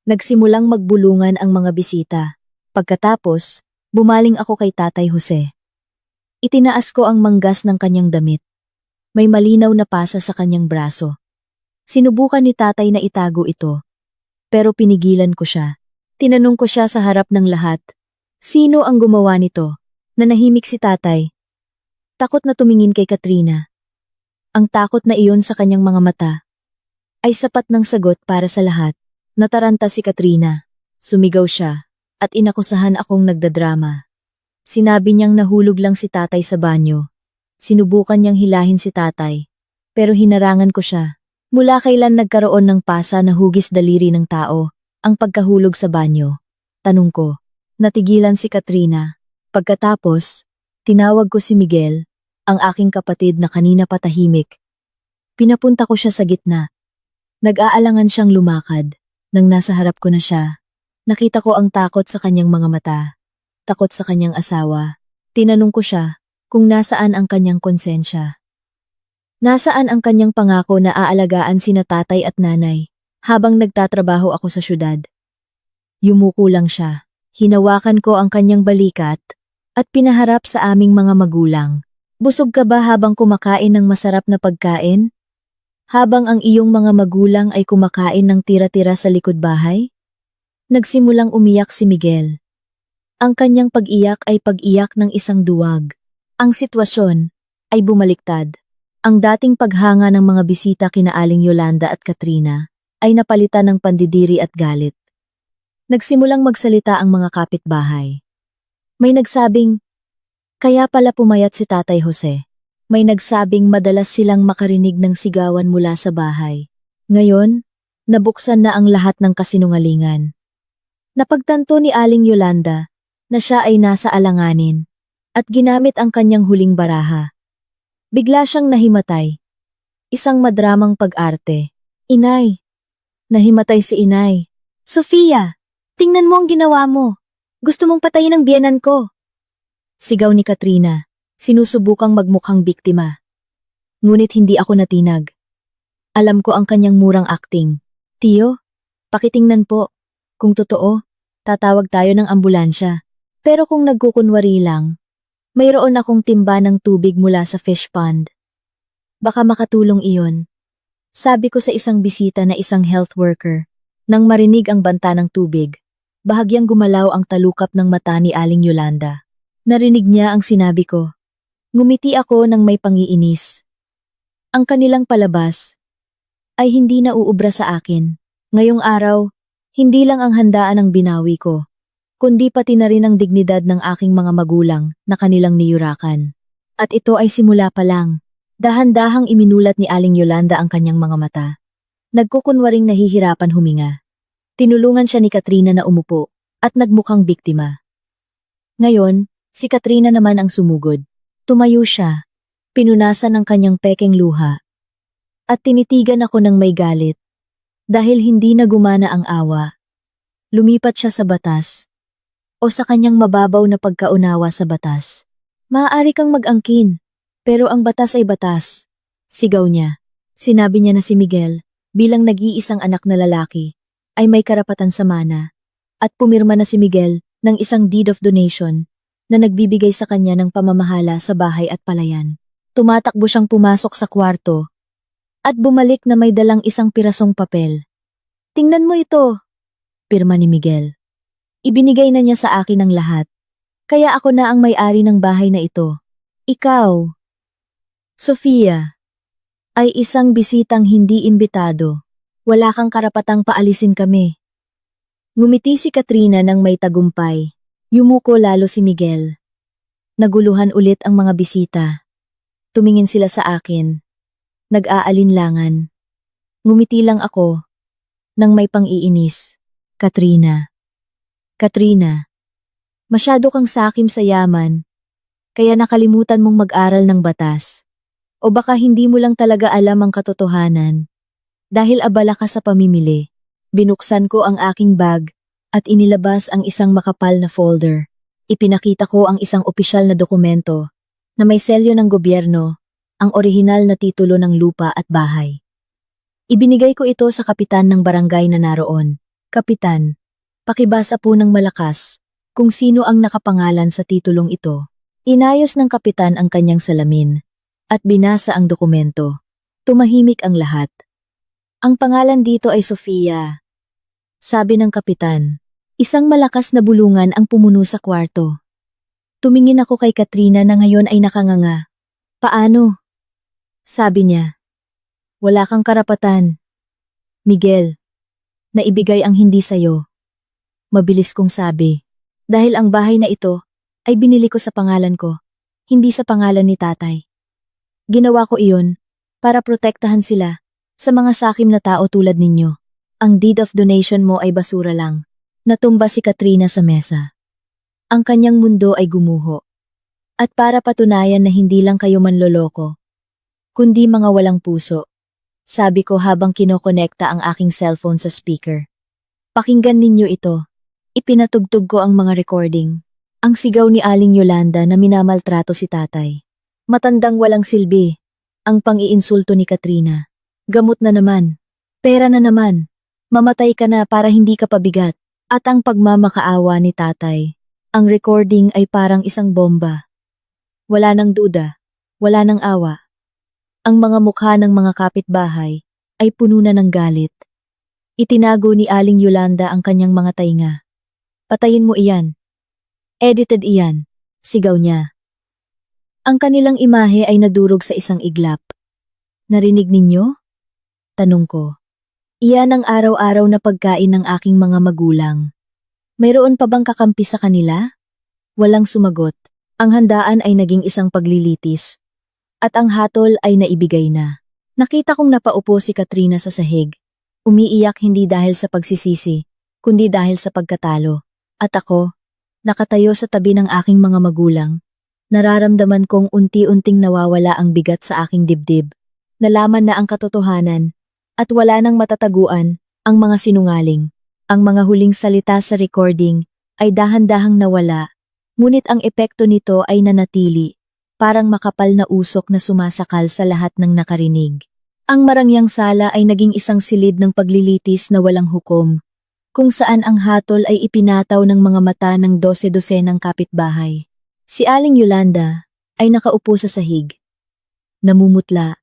Nagsimulang magbulungan ang mga bisita. Pagkatapos, bumaling ako kay Tatay Jose. Itinaas ko ang manggas ng kanyang damit. May malinaw na pasa sa kanyang braso. Sinubukan ni tatay na itago ito, pero pinigilan ko siya. Tinanong ko siya sa harap ng lahat, sino ang gumawa nito? Nanahimik si tatay. Takot na tumingin kay Katrina. Ang takot na iyon sa kanyang mga mata ay sapat ng sagot para sa lahat. Nataranta si Katrina. Sumigaw siya at inakusahan akong nagdadrama. Sinabi niyang nahulog lang si tatay sa banyo. Sinubukan niyang hilahin si tatay, pero hinarangan ko siya. Mula kailan nagkaroon ng pasa na hugis daliri ng tao ang pagkahulog sa banyo? Tanong ko. Natigilan si Katrina. Pagkatapos, tinawag ko si Miguel, ang aking kapatid na kanina patahimik. Pinapunta ko siya sa gitna. Nag-aalangan siyang lumakad. Nang nasa harap ko na siya, nakita ko ang takot sa kanyang mga mata. Takot sa kanyang asawa. Tinanong ko siya kung nasaan ang kanyang konsensya. Nasaan ang kanyang pangako na aalagaan sina tatay at nanay habang nagtatrabaho ako sa syudad? Yumuko lang siya. Hinawakan ko ang kanyang balikat at pinaharap sa aming mga magulang. Busog ka ba habang kumakain ng masarap na pagkain? Habang ang iyong mga magulang ay kumakain ng tira-tira sa likod bahay? Nagsimulang umiyak si Miguel. Ang kanyang pag-iyak ay pag-iyak ng isang duwag. Ang sitwasyon ay bumaliktad. Ang dating paghanga ng mga bisita kina Aling Yolanda at Katrina ay napalitan ng pandidiri at galit. Nagsimulang magsalita ang mga kapitbahay. May nagsabing, kaya pala pumayat si Tatay Jose. May nagsabing madalas silang makarinig ng sigawan mula sa bahay. Ngayon, nabuksan na ang lahat ng kasinungalingan. Napagtanto ni Aling Yolanda na siya ay nasa alanganin at ginamit ang kanyang huling baraha. Bigla siyang nahimatay. Isang madramang pag-arte. Inay. Nahimatay si Inay. Sofia, tingnan mo ang ginawa mo. Gusto mong patayin ang biyenan ko. Sigaw ni Katrina, sinusubukang magmukhang biktima. Ngunit hindi ako natinag. Alam ko ang kanyang murang acting. Tiyo, pakitingnan po. Kung totoo, tatawag tayo ng ambulansya. Pero kung nagkukunwari lang, mayroon akong timba ng tubig mula sa fish pond. Baka makatulong iyon. Sabi ko sa isang bisita na isang health worker. Nang marinig ang banta ng tubig, bahagyang gumalaw ang talukap ng mata ni Aling Yolanda. Narinig niya ang sinabi ko. Ngumiti ako ng may pangiinis. Ang kanilang palabas ay hindi na uubra sa akin. Ngayong araw, hindi lang ang handaan ang binawi ko, kundi pati na rin ang dignidad ng aking mga magulang na kanilang niyurakan. At ito ay simula pa lang. Dahan-dahang iminulat ni Aling Yolanda ang kanyang mga mata. Nagkukunwaring nahihirapan huminga. Tinulungan siya ni Katrina na umupo at nagmukhang biktima. Ngayon, si Katrina naman ang sumugod. Tumayo siya, pinunasan ang kanyang pekeng luha. At tinitigan ako ng may galit. Dahil hindi na gumana ang awa. Lumipat siya sa batas. O sa kanyang mababaw na pagkaunawa sa batas. Maaari kang mag-angkin, pero ang batas ay batas. Sigaw niya. Sinabi niya na si Miguel, bilang nag-iisang anak na lalaki, ay may karapatan sa mana. At pumirma na si Miguel ng isang deed of donation na nagbibigay sa kanya ng pamamahala sa bahay at palayan. Tumatakbo siyang pumasok sa kwarto at bumalik na may dalang isang pirasong papel. Tingnan mo ito, pirma ni Miguel. Ibinigay na niya sa akin ang lahat. Kaya ako na ang may-ari ng bahay na ito. Ikaw, Sofia, ay isang bisitang hindi imbitado. Wala kang karapatang paalisin kami. Ngumiti si Katrina ng may tagumpay. Yumuko lalo si Miguel. Naguluhan ulit ang mga bisita. Tumingin sila sa akin. Nag-aalinlangan. Ngumiti lang ako. Nang may pang-iinis. Katrina. Katrina, masyado kang sakim sa yaman. Kaya nakalimutan mong mag-aral ng batas. O baka hindi mo lang talaga alam ang katotohanan. Dahil abala ka sa pamimili. Binuksan ko ang aking bag at inilabas ang isang makapal na folder. Ipinakita ko ang isang opisyal na dokumento na may selyo ng gobyerno, ang orihinal na titulo ng lupa at bahay. Ibinigay ko ito sa kapitan ng barangay na naroon. Kapitan, pakibasa po ng malakas kung sino ang nakapangalan sa titulong ito. Inayos ng kapitan ang kanyang salamin at binasa ang dokumento. Tumahimik ang lahat. Ang pangalan dito ay Sofia. Sabi ng kapitan, isang malakas na bulungan ang pumuno sa kwarto. Tumingin ako kay Katrina na ngayon ay nakanganga. Paano? Sabi niya. Wala kang karapatan. Miguel, naibigay ang hindi sayo. Mabilis kong sabi. Dahil ang bahay na ito ay binili ko sa pangalan ko, hindi sa pangalan ni tatay. Ginawa ko iyon para protektahan sila sa mga sakim na tao tulad ninyo. Ang deed of donation mo ay basura lang. Natumba si Katrina sa mesa. Ang kanyang mundo ay gumuho. At para patunayan na hindi lang kayo manloloko, kundi mga walang puso, sabi ko habang kinokonekta ang aking cellphone sa speaker. Pakinggan ninyo ito. Ipinatugtog ko ang mga recording. Ang sigaw ni Aling Yolanda na minamaltrato si tatay. Matandang walang silbi. Ang pang-iinsulto ni Katrina. Gamot na naman. Pera na naman. Mamatay ka na para hindi ka pabigat. At ang pagmamakaawa ni tatay. Ang recording ay parang isang bomba. Wala nang duda. Wala nang awa. Ang mga mukha ng mga kapitbahay ay puno na ng galit. Itinago ni Aling Yolanda ang kanyang mga tainga. Patayin mo iyan. Edited iyan, sigaw niya. Ang kanilang imahe ay nadurog sa isang iglap. Narinig ninyo? Tanong ko. Iyan ang araw-araw na pagkain ng aking mga magulang. Mayroon pa bang kakampi sa kanila? Walang sumagot. Ang handaan ay naging isang paglilitis. At ang hatol ay naibigay na. Nakita kong napaupo si Katrina sa sahig. Umiiyak hindi dahil sa pagsisisi, kundi dahil sa pagkatalo. At ako, nakatayo sa tabi ng aking mga magulang, nararamdaman kong unti-unting nawawala ang bigat sa aking dibdib. Nalaman na ang katotohanan, at wala nang matataguan, ang mga sinungaling. Ang mga huling salita sa recording ay dahan-dahang nawala, Ngunit ang epekto nito ay nanatili, parang makapal na usok na sumasakal sa lahat ng nakarinig. Ang marangyang sala ay naging isang silid ng paglilitis na walang hukom, kung saan ang hatol ay ipinataw ng mga mata ng 12-12 ng kapitbahay. Si Aling Yolanda ay nakaupo sa sahig, namumutla,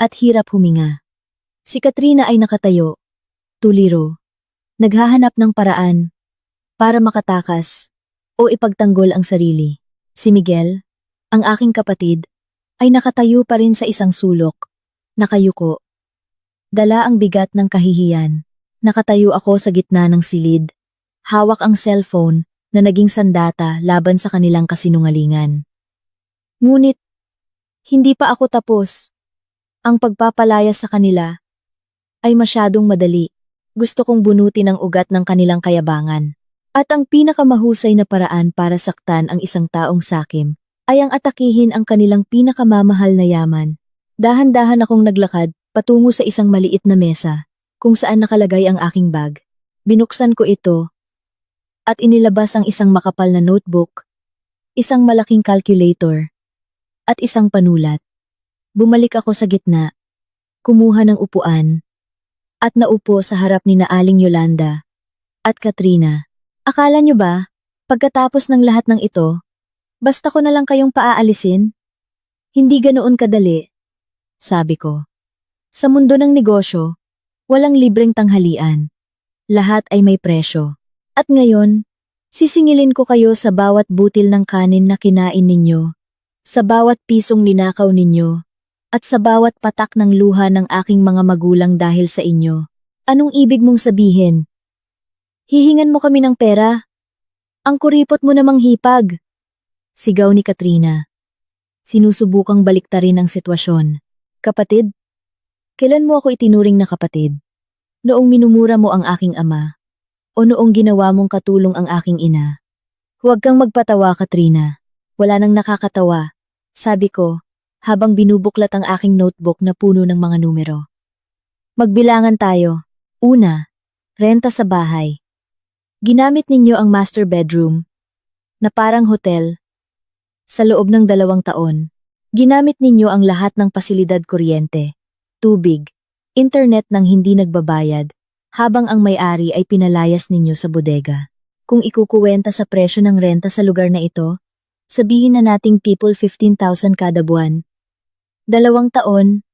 at hirap huminga. Si Katrina ay nakatayo, tuliro, naghahanap ng paraan para makatakas o ipagtanggol ang sarili. Si Miguel, ang aking kapatid, ay nakatayo pa rin sa isang sulok, nakayuko. Dala ang bigat ng kahihiyan. Nakatayo ako sa gitna ng silid, hawak ang cellphone na naging sandata laban sa kanilang kasinungalingan. Ngunit, hindi pa ako tapos. Ang pagpapalayas sa kanila ay masyadong madali. Gusto kong bunutin ang ugat ng kanilang kayabangan. At ang pinakamahusay na paraan para saktan ang isang taong sakim ay ang atakihin ang kanilang pinakamamahal na yaman. Dahan-dahan akong naglakad patungo sa isang maliit na mesa kung saan nakalagay ang aking bag. Binuksan ko ito at inilabas ang isang makapal na notebook, isang malaking calculator, at isang panulat. Bumalik ako sa gitna, kumuha ng upuan, at naupo sa harap ni Aling Yolanda at Katrina. Akala niyo ba, pagkatapos ng lahat ng ito, basta ko na lang kayong paaalisin? Hindi ganoon kadali, sabi ko. Sa mundo ng negosyo, walang libreng tanghalian. Lahat ay may presyo. At ngayon, sisingilin ko kayo sa bawat butil ng kanin na kinain ninyo, sa bawat pisong ninakaw ninyo, at sa bawat patak ng luha ng aking mga magulang dahil sa inyo. Anong ibig mong sabihin? Hihingan mo kami ng pera? Ang kuripot mo namang hipag. Sigaw ni Katrina. Sinusubukang baliktarin ang sitwasyon. Kapatid? Kailan mo ako itinuring na kapatid? Noong minumura mo ang aking ama? O noong ginawa mong katulong ang aking ina? Huwag kang magpatawa, Katrina. Wala nang nakakatawa, sabi ko, habang binubuklat ang aking notebook na puno ng mga numero. Magbilangan tayo. Una, renta sa bahay. Ginamit ninyo ang master bedroom, na parang hotel. Sa loob ng 2 taon, ginamit ninyo ang lahat ng pasilidad kuryente, tubig, internet nang hindi nagbabayad, habang ang may-ari ay pinalayas ninyo sa bodega. Kung ikukuwenta sa presyo ng renta sa lugar na ito, sabihin na nating people 15,000 kada buwan. 2 taon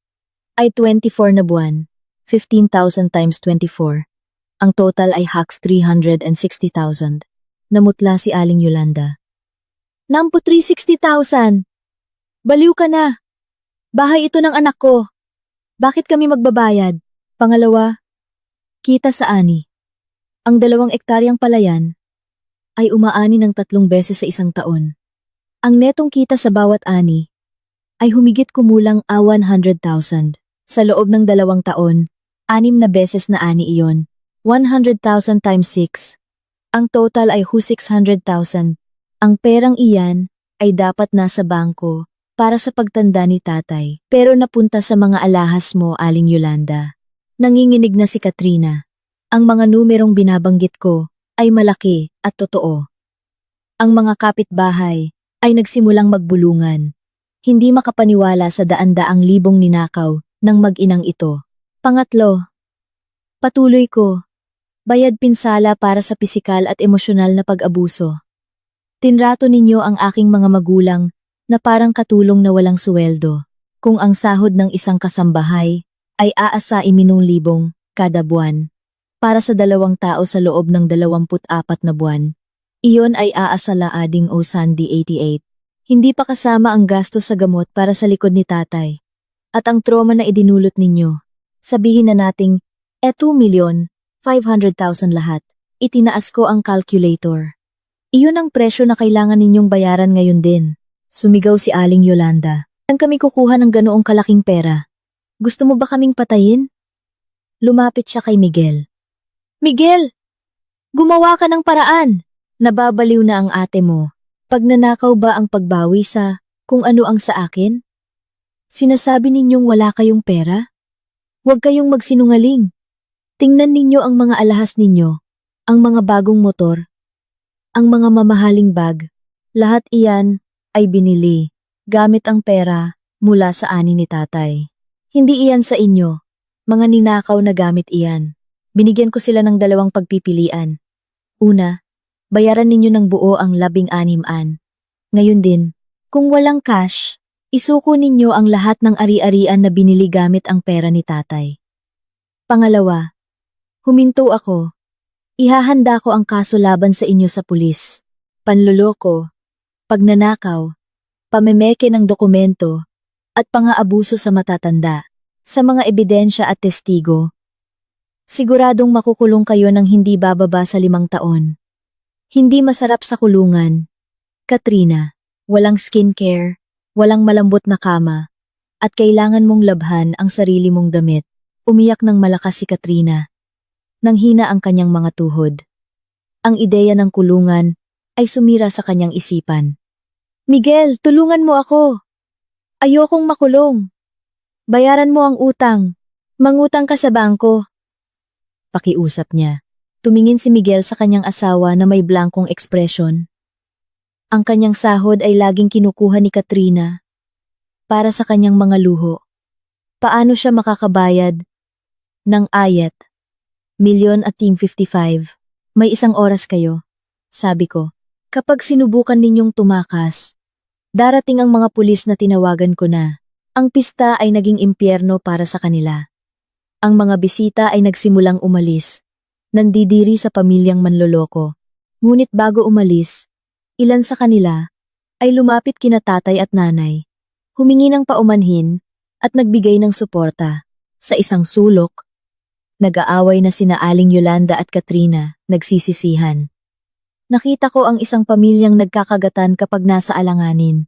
ay 24 na buwan, 15,000 times 24. Ang total ay hacks 360,000. Namutla si Aling Yolanda. Nampo 360,000! Baliw ka na! Bahay ito ng anak ko! Bakit kami magbabayad? Pangalawa, kita sa ani. Ang 2 ektaryang palayan ay umaani ng 3 beses sa isang taon. Ang netong kita sa bawat ani ay humigit kumulang 100,000. Sa loob ng 2 taon, 6 na beses na ani iyon. 100,000 times 6. Ang total ay 600,000. Ang perang iyan ay dapat nasa bangko para sa pagtanda ni tatay, pero napunta sa mga alahas mo, Aling Yolanda. Nanginginig na si Katrina. Ang mga numerong binabanggit ko ay malaki at totoo. Ang mga kapitbahay ay nagsimulang magbulungan. Hindi makapaniwala sa daan-daang libong ninakaw ng mag-inang ito. Pangatlo, patuloy ko, bayad pinsala para sa pisikal at emosyonal na pag-abuso. Tinrato ninyo ang aking mga magulang na parang katulong na walang suweldo. Kung ang sahod ng isang kasambahay ay aasa 5,000 kada buwan para sa 2 tao sa loob ng 24 na buwan, iyon ay aasalaading o Sandy 88. Hindi pa kasama ang gastos sa gamot para sa likod ni tatay. At ang trauma na idinulot ninyo. Sabihin na nating, 2,500,000 lahat. Itinaas ko ang calculator. Iyon ang presyo na kailangan ninyong bayaran ngayon din. Sumigaw si Aling Yolanda. Saan kami kukuha ng ganoong kalaking pera? Gusto mo ba kaming patayin? Lumapit siya kay Miguel. Miguel! Gumawa ka ng paraan! Nababaliw na ang ate mo. Pagnanakaw ba ang pagbawi sa kung ano ang sa akin? Sinasabi ninyong wala kayong pera? Huwag kayong magsinungaling. Tingnan ninyo ang mga alahas ninyo, ang mga bagong motor, ang mga mamahaling bag. Lahat iyan ay binili gamit ang pera mula sa ani ni tatay. Hindi iyan sa inyo, mga ninakaw na gamit iyan. Binigyan ko sila ng dalawang pagpipilian. Una, bayaran ninyo ng buo ang 16. Ngayon din, kung walang cash, isuko ninyo ang lahat ng ari-arian na binili gamit ang pera ni tatay. Pangalawa, huminto ako. Ihahanda ko ang kaso laban sa inyo sa pulis. Panloloko, pagnanakaw, pamemeke ng dokumento, at pang-aabuso sa matatanda, sa mga ebidensya at testigo. Siguradong makukulong kayo ng hindi bababa sa 5 taon. Hindi masarap sa kulungan. Katrina, walang skincare, walang malambot na kama, at kailangan mong labhan ang sarili mong damit. Umiyak ng malakas si Katrina. Nanghina ang kanyang mga tuhod. Ang ideya ng kulungan ay sumira sa kanyang isipan. Miguel, tulungan mo ako. Ayokong makulong. Bayaran mo ang utang. Mangutang ka sa bangko. Pakiusap niya. Tumingin si Miguel sa kanyang asawa na may blankong ekspresyon. Ang kanyang sahod ay laging kinukuha ni Katrina para sa kanyang mga luho. Paano siya makakabayad ng ayat? 1,055,000. May 1 oras kayo, sabi ko. Kapag sinubukan ninyong tumakas, darating ang mga pulis na tinawagan ko na. Ang pista ay naging impyerno para sa kanila. Ang mga bisita ay nagsimulang umalis, nandidiri sa pamilyang manloloko. Ngunit bago umalis, ilan sa kanila ay lumapit kina tatay at nanay, humingi ng paumanhin at nagbigay ng suporta. Sa isang sulok, nag-aaway na sina Aling Yolanda at Katrina, nagsisisihan. Nakita ko ang isang pamilyang nagkakagatan kapag nasa alanganin.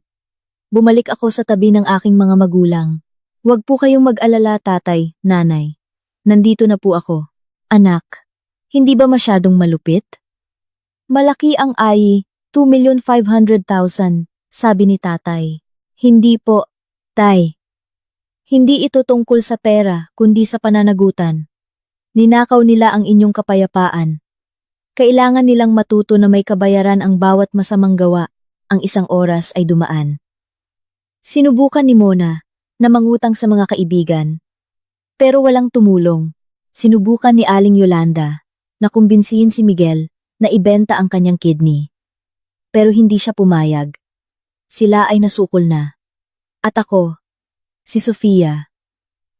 Bumalik ako sa tabi ng aking mga magulang. Huwag po kayong mag-alala tatay, nanay. Nandito na po ako. Anak, hindi ba masyadong malupit? Malaki ang ay, 2,500,000, sabi ni tatay. Hindi po, tay. Hindi ito tungkol sa pera, kundi sa pananagutan. Ninakaw nila ang inyong kapayapaan. Kailangan nilang matuto na may kabayaran ang bawat masamang gawa. Ang 1 oras ay dumaan. Sinubukan ni Mona na mangutang sa mga kaibigan, pero walang tumulong. Sinubukan ni Aling Yolanda na kumbinsihin si Miguel na ibenta ang kanyang kidney. Pero hindi siya pumayag. Sila ay nasukol na. At ako, si Sofia,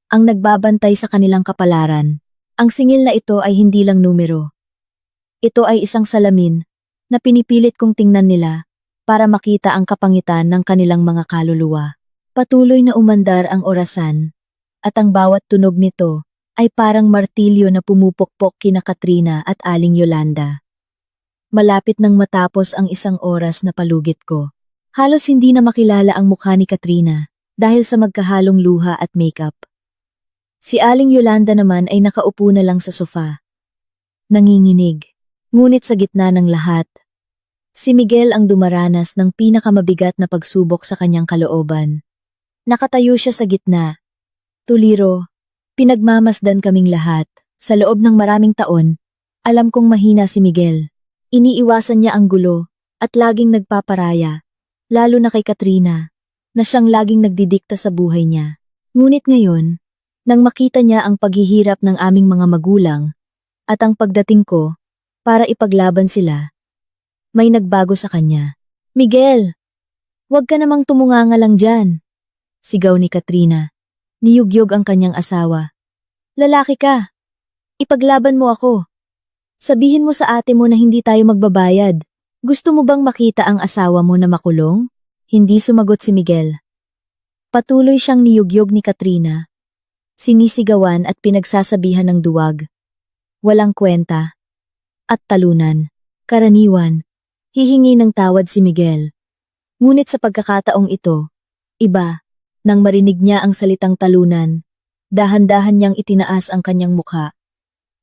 ang nagbabantay sa kanilang kapalaran. Ang singil na ito ay hindi lang numero. Ito ay isang salamin na pinipilit kong tingnan nila para makita ang kapangitan ng kanilang mga kaluluwa. Patuloy na umandar ang orasan, at ang bawat tunog nito ay parang martilyo na pumupukpok kina Katrina at Aling Yolanda. Malapit nang matapos ang 1 oras na palugit ko. Halos hindi na makilala ang mukha ni Katrina dahil sa magkahalong luha at makeup. Si Aling Yolanda naman ay nakaupo na lang sa sofa. Nanginginig. Ngunit sa gitna ng lahat, si Miguel ang dumaranas ng pinakamabigat na pagsubok sa kanyang kalooban. Nakatayo siya sa gitna. Tuliro, pinagmamasdan kaming lahat. Sa loob ng maraming taon, alam kong mahina si Miguel. Iniiwasan niya ang gulo at laging nagpaparaya, lalo na kay Katrina, na siyang laging nagdidikta sa buhay niya. Ngunit ngayon, nang makita niya ang paghihirap ng aming mga magulang at ang pagdating ko para ipaglaban sila, may nagbago sa kanya. Miguel, huwag ka namang tumunganga lang dyan, sigaw ni Katrina. Niyugyog ang kanyang asawa. Lalaki ka. Ipaglaban mo ako. Sabihin mo sa ate mo na hindi tayo magbabayad. Gusto mo bang makita ang asawa mo na makulong? Hindi sumagot si Miguel. Patuloy siyang niyugyog ni Katrina. Sinisigawan at pinagsasabihan ng duwag. Walang kwenta. At talunan. Karaniwan. Hihingi ng tawad si Miguel. Ngunit sa pagkakataong ito, iba. Nang marinig niya ang salitang talunan, dahan-dahan niyang itinaas ang kanyang mukha.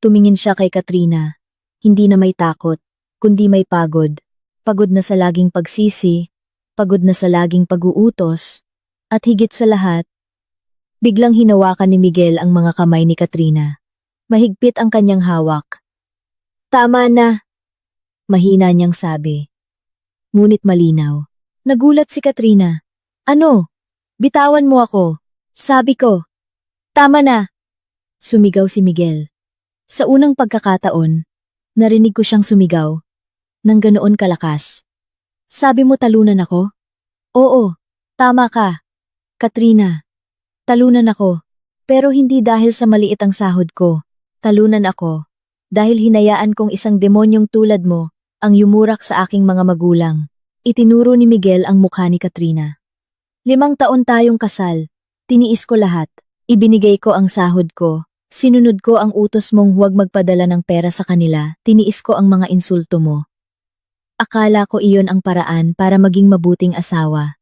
Tumingin siya kay Katrina. Hindi na may takot, kundi may pagod. Pagod na sa laging pagsisi, pagod na sa laging pag-uutos, at higit sa lahat, biglang hinawakan ni Miguel ang mga kamay ni Katrina. Mahigpit ang kanyang hawak. Tama na, mahina niyang sabi. ngunit malinaw. Nagulat si Katrina. Ano? Bitawan mo ako. Sabi ko. Tama na. Sumigaw si Miguel. Sa unang pagkakataon, narinig ko siyang sumigaw. Nang ganoon kalakas. Sabi mo talunan ako? Oo, tama ka. Katrina, talunan ako. Pero hindi dahil sa maliit ang sahod ko. Talunan ako. Dahil hinayaan kong isang demonyong tulad mo ang yumurak sa aking mga magulang. Itinuro ni Miguel ang mukha ni Katrina. 5 taon tayong kasal. Tiniis ko lahat. Ibinigay ko ang sahod ko. Sinunod ko ang utos mong huwag magpadala ng pera sa kanila. Tiniis ko ang mga insulto mo. Akala ko iyon ang paraan para maging mabuting asawa.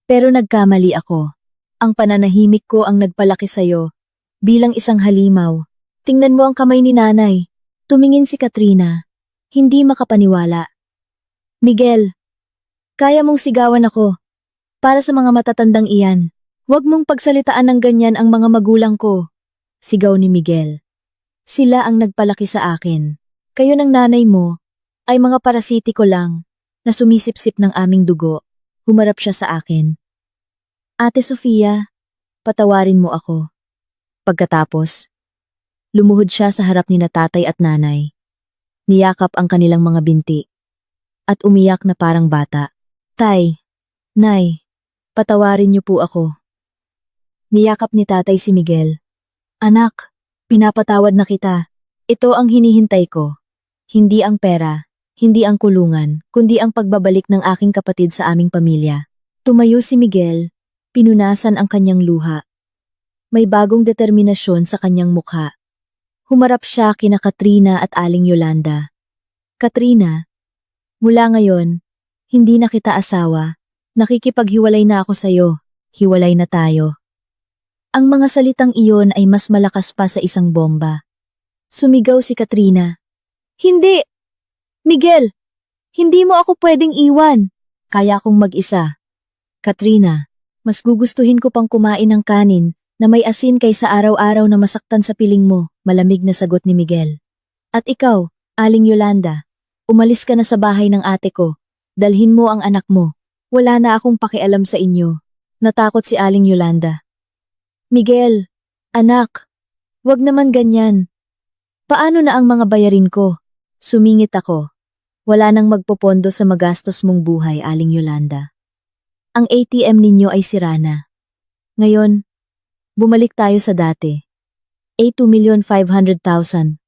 Pero nagkamali ako. Ang pananahimik ko ang nagpalaki sa'yo. Bilang isang halimaw. Tingnan mo ang kamay ni nanay. Tumingin si Katrina. Hindi makapaniwala. Miguel, kaya mong sigawan ako. Para sa mga matatandang iyan. Huwag mong pagsalitaan ng ganyan ang mga magulang ko. Sigaw ni Miguel. Sila ang nagpalaki sa akin. Kayo ng nanay mo ay mga parasitiko lang na sumisipsip ng aming dugo. Humarap siya sa akin. Ate Sofia, patawarin mo ako. Pagkatapos, lumuhod siya sa harap ni na tatay at nanay. Niyakap ang kanilang mga binti. At umiyak na parang bata. Tay, nay, patawarin niyo po ako. Niyakap ni tatay si Miguel. Anak, pinapatawad na kita. Ito ang hinihintay ko. Hindi ang pera, hindi ang kulungan, kundi ang pagbabalik ng aking kapatid sa aming pamilya. Tumayo si Miguel, pinunasan ang kanyang luha. May bagong determinasyon sa kanyang mukha. Humarap siya kina Katrina at Aling Yolanda. Katrina, mula ngayon, hindi na kita asawa. Nakikipaghiwalay na ako sa'yo. Hiwalay na tayo. Ang mga salitang iyon ay mas malakas pa sa isang bomba. Sumigaw si Katrina. Hindi! Miguel! Hindi mo ako pwedeng iwan. Kaya kong mag-isa. Katrina, mas gugustuhin ko pang kumain ng kanin na may asin kaysa araw-araw na masaktan sa piling mo, malamig na sagot ni Miguel. At ikaw, Aling Yolanda, umalis ka na sa bahay ng ate ko. Dalhin mo ang anak mo. Wala na akong pakialam sa inyo. Natakot si Aling Yolanda. Miguel, anak, wag naman ganyan. Paano na ang mga bayarin ko? Sumingit ako. Wala nang magpopondo sa magastos mong buhay, Aling Yolanda. Ang ATM ninyo ay sira na. Ngayon, bumalik tayo sa dati. 2,500,000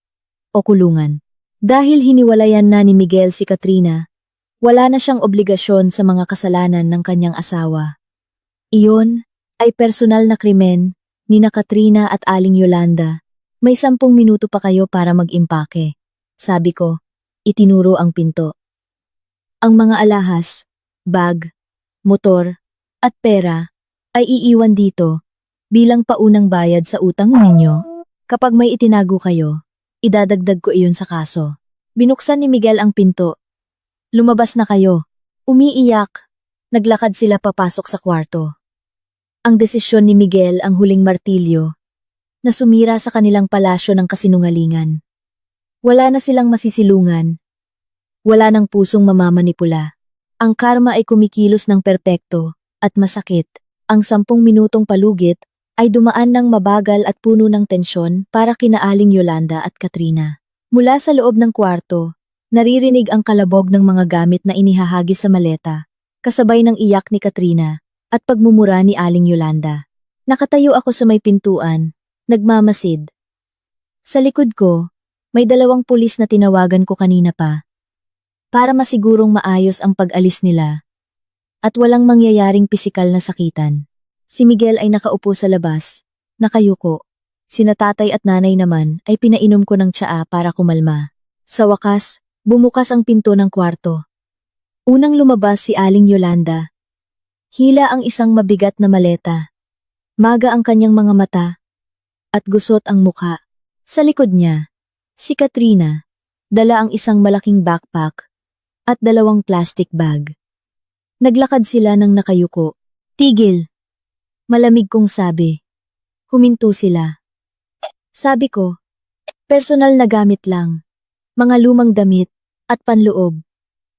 o kulungan. Dahil hiniwalayan na ni Miguel si Katrina, wala na siyang obligasyon sa mga kasalanan ng kanyang asawa. Iyon ay personal na krimen ni na Katrina at Aling Yolanda. May 10 minuto pa kayo para mag-impake. Sabi ko, itinuro ang pinto. Ang mga alahas, bag, motor, at pera ay iiwan dito bilang paunang bayad sa utang ninyo. Kapag may itinago kayo, idadagdag ko iyon sa kaso. Binuksan ni Miguel ang pinto. Lumabas na kayo. Umiiyak. Naglakad sila papasok sa kwarto. Ang desisyon ni Miguel ang huling martilyo na sumira sa kanilang palasyo ng kasinungalingan. Wala na silang masisilungan. Wala ng pusong mamamanipula. Ang karma ay kumikilos ng perpekto at masakit. Ang 10 minutong palugit ay dumaan ng mabagal at puno ng tensyon para kina Aling Yolanda at Katrina. Mula sa loob ng kwarto, naririnig ang kalabog ng mga gamit na inihahagis sa maleta, kasabay ng iyak ni Katrina at pagmumura ni Aling Yolanda. Nakatayo ako sa may pintuan, nagmamasid. Sa likod ko, may 2 pulis na tinawagan ko kanina pa. Para masigurong maayos ang pag-alis nila at walang mangyayaring pisikal na sakitan. Si Miguel ay nakaupo sa labas, nakayuko. Sina tatay at nanay naman ay pinainom ko ng tsaa para kumalma. Sa wakas, bumukas ang pinto ng kwarto. Unang lumabas si Aling Yolanda. Hila ang isang mabigat na maleta. Maga ang kanyang mga mata at gusot ang mukha. Sa likod niya, si Katrina, dala ang isang malaking backpack at 2 plastic bag. Naglakad sila ng nakayuko. Tigil! Malamig kong sabi. Huminto sila. Sabi ko, personal na gamit lang, mga lumang damit at panloob.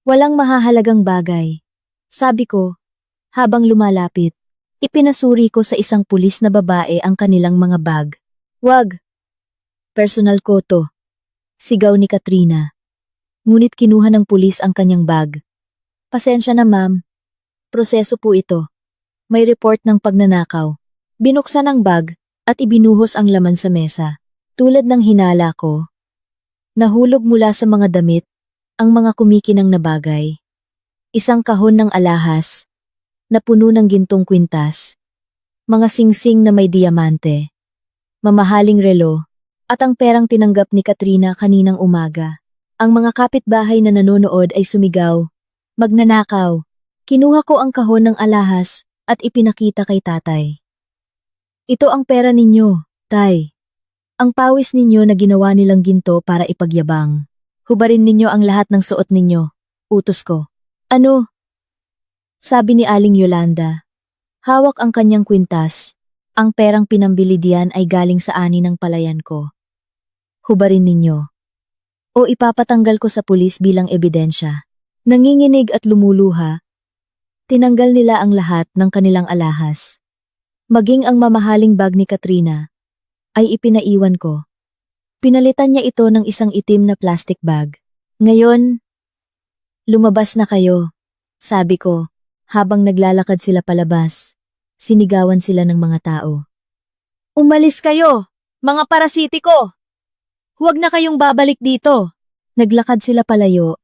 Walang mahahalagang bagay. Sabi ko, habang lumalapit. Ipinasuri ko sa isang pulis na babae ang kanilang mga bag. Wag! Personal ko to. Sigaw ni Katrina. Ngunit kinuha ng pulis ang kanyang bag. Pasensya na ma'am. Proseso po ito. May report ng pagnanakaw. Binuksan ang bag at ibinuhos ang laman sa mesa. Tulad ng hinala ko. Nahulog mula sa mga damit ang mga kumikinang na bagay. Isang kahon ng alahas na puno ng gintong kwintas, mga singsing na may diamante, mamahaling relo, at ang perang tinanggap ni Katrina kaninang umaga. Ang mga kapitbahay na nanonood ay sumigaw, magnanakaw. Kinuha ko ang kahon ng alahas at ipinakita kay tatay. Ito ang pera ninyo, tay. Ang pawis ninyo na ginawa nilang ginto para ipagyabang. Hubarin ninyo ang lahat ng suot ninyo. Utos ko. Ano? Sabi ni Aling Yolanda. Hawak ang kanyang kwintas. Ang perang pinambili diyan ay galing sa ani ng palayan ko. Hubarin ninyo. O ipapatanggal ko sa pulis bilang ebidensya. Nanginginig at lumuluha. Tinanggal nila ang lahat ng kanilang alahas. Maging ang mamahaling bag ni Katrina ay ipinaiwan ko. Pinalitan niya ito ng isang itim na plastic bag. Ngayon, lumabas na kayo, sabi ko. Habang naglalakad sila palabas, sinigawan sila ng mga tao. Umalis kayo, mga parasitiko! Huwag na kayong babalik dito! Naglakad sila palayo.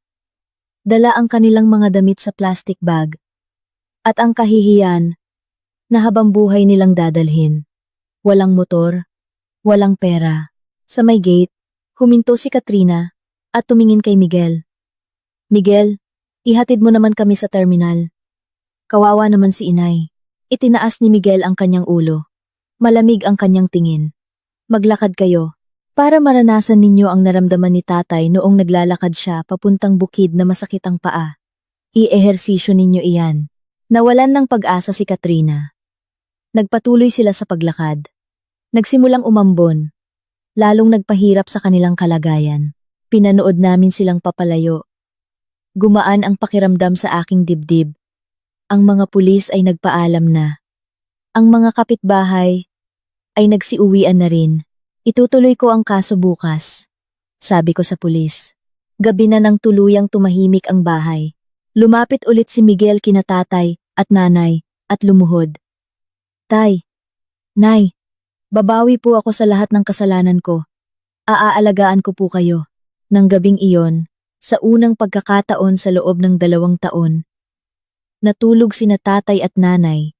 Dala ang kanilang mga damit sa plastic bag. At ang kahihiyan na habang buhay nilang dadalhin. Walang motor, walang pera. Sa may gate, huminto si Katrina at tumingin kay Miguel. Miguel, ihatid mo naman kami sa terminal. Kawawa naman si inay. Itinaas ni Miguel ang kanyang ulo. Malamig ang kanyang tingin. Maglakad kayo, para maranasan ninyo ang naramdaman ni tatay noong naglalakad siya papuntang bukid na masakit ang paa. I-ehersisyo ninyo iyan. Nawalan ng pag-asa si Katrina. Nagpatuloy sila sa paglakad. Nagsimulang umambon. Lalong nagpahirap sa kanilang kalagayan. Pinanood namin silang papalayo. Gumaan ang pakiramdam sa aking dibdib. Ang mga pulis ay nagpaalam na. Ang mga kapitbahay ay nagsiuwian na rin. Itutuloy ko ang kaso bukas, sabi ko sa pulis. Gabi na nang tuluyang tumahimik ang bahay. Lumapit ulit si Miguel kina tatay at nanay at lumuhod. Tay, nay, babawi po ako sa lahat ng kasalanan ko. Aaalagaan ko po kayo. Nang gabing iyon, sa unang pagkakataon sa loob ng 2 taon, natulog sina tatay at nanay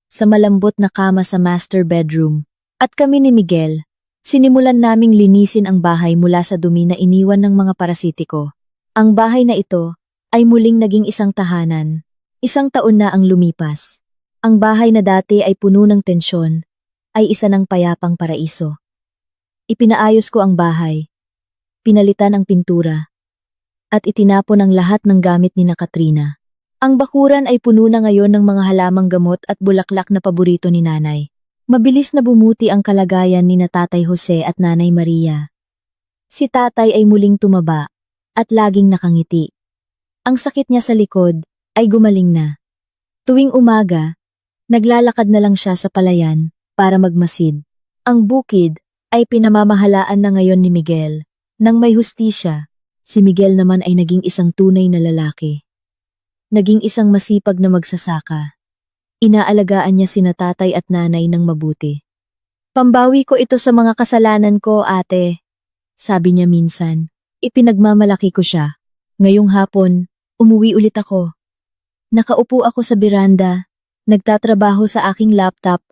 sa malambot na kama sa master bedroom. At kami ni Miguel, sinimulan naming linisin ang bahay mula sa dumi na iniwan ng mga parasitiko. Ang bahay na ito ay muling naging isang tahanan. 1 taon na ang lumipas. Ang bahay na dati ay puno ng tensyon ay isa ng payapang paraiso. Ipinaayos ko ang bahay. Pinalitan ang pintura. At itinapon ang lahat ng gamit ni Katrina. Ang bakuran ay puno na ngayon ng mga halamang gamot at bulaklak na paborito ni nanay. Mabilis na bumuti ang kalagayan ni Tatay Jose at Nanay Maria. Si tatay ay muling tumaba at laging nakangiti. Ang sakit niya sa likod ay gumaling na. Tuwing umaga, naglalakad na lang siya sa palayan para magmasid. Ang bukid ay pinamamahalaan na ngayon ni Miguel. Nang may hustisya, si Miguel naman ay naging isang tunay na lalaki. Naging isang masipag na magsasaka. Inaalagaan niya sina tatay at nanay ng mabuti. Pambawi ko ito sa mga kasalanan ko, ate. Sabi niya minsan. Ipinagmamalaki ko siya. Ngayong hapon, umuwi ulit ako. Nakaupo ako sa beranda, nagtatrabaho sa aking laptop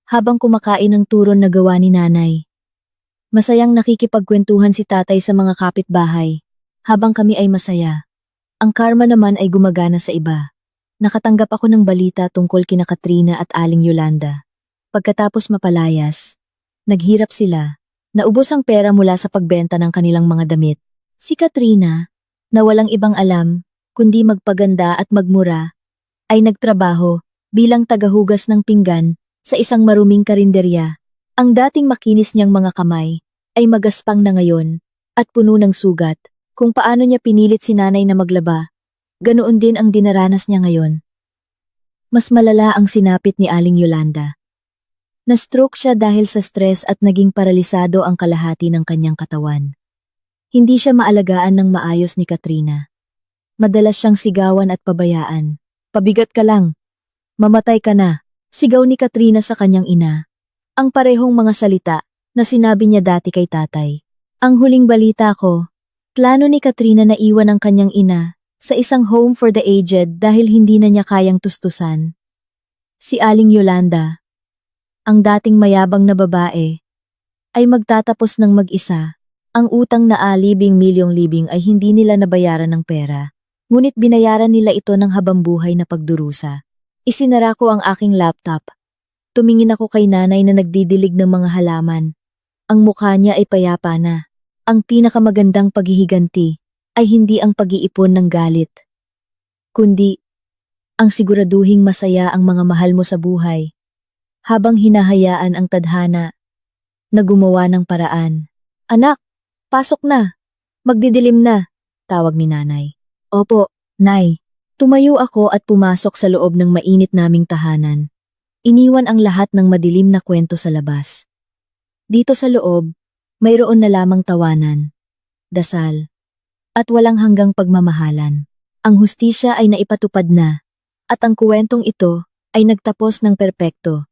habang kumakain ng turon na gawa ni nanay. Masayang nakikipagkwentuhan si tatay sa mga kapitbahay, habang kami ay masaya. Ang karma naman ay gumagana sa iba. Nakatanggap ako ng balita tungkol kina Katrina at Aling Yolanda. Pagkatapos mapalayas, naghirap sila. Naubos ang pera mula sa pagbenta ng kanilang mga damit. Si Katrina, na walang ibang alam, kundi magpaganda at magmura, ay nagtrabaho bilang tagahugas ng pinggan sa isang maruming karinderya. Ang dating makinis niyang mga kamay ay magaspang na ngayon at puno ng sugat. Kung paano niya pinilit si nanay na maglaba Ganoon din ang dinaranas niya ngayon. Mas malala ang sinapit ni Aling Yolanda. Na-stroke siya dahil sa stress at naging paralisado ang kalahati ng kanyang katawan. Hindi siya maalagaan ng maayos ni Katrina. Madalas siyang sigawan at pabayaan. Pabigat ka lang. Mamatay ka na. Sigaw ni Katrina sa kanyang ina. Ang parehong mga salita na sinabi niya dati kay tatay. Ang huling balita ko, plano ni Katrina na iwan ang kanyang ina sa isang home for the aged dahil hindi na niya kayang tustusan. Si Aling Yolanda, ang dating mayabang na babae, ay magtatapos ng mag-isa. Ang utang na alibing milyong libing ay hindi nila nabayaran ng pera, ngunit binayaran nila ito ng habambuhay na pagdurusa. Isinara ko ang aking laptop. Tumingin ako kay nanay na nagdidilig ng mga halaman. Ang mukha niya ay payapa na. Ang pinakamagandang paghihiganti ay hindi ang pag-iipon ng galit, kundi ang siguraduhing masaya ang mga mahal mo sa buhay, habang hinahayaan ang tadhana na gumawa ng paraan. Anak, pasok na. Magdidilim na, tawag ni nanay. Opo, nay. Tumayo ako at pumasok sa loob ng mainit naming tahanan. Iniwan ang lahat ng madilim na kwento sa labas. Dito sa loob, mayroon na lamang tawanan, dasal, at walang hanggang pagmamahalan. Ang hustisya ay naipatupad na, at ang kuwentong ito ay nagtapos ng perpekto.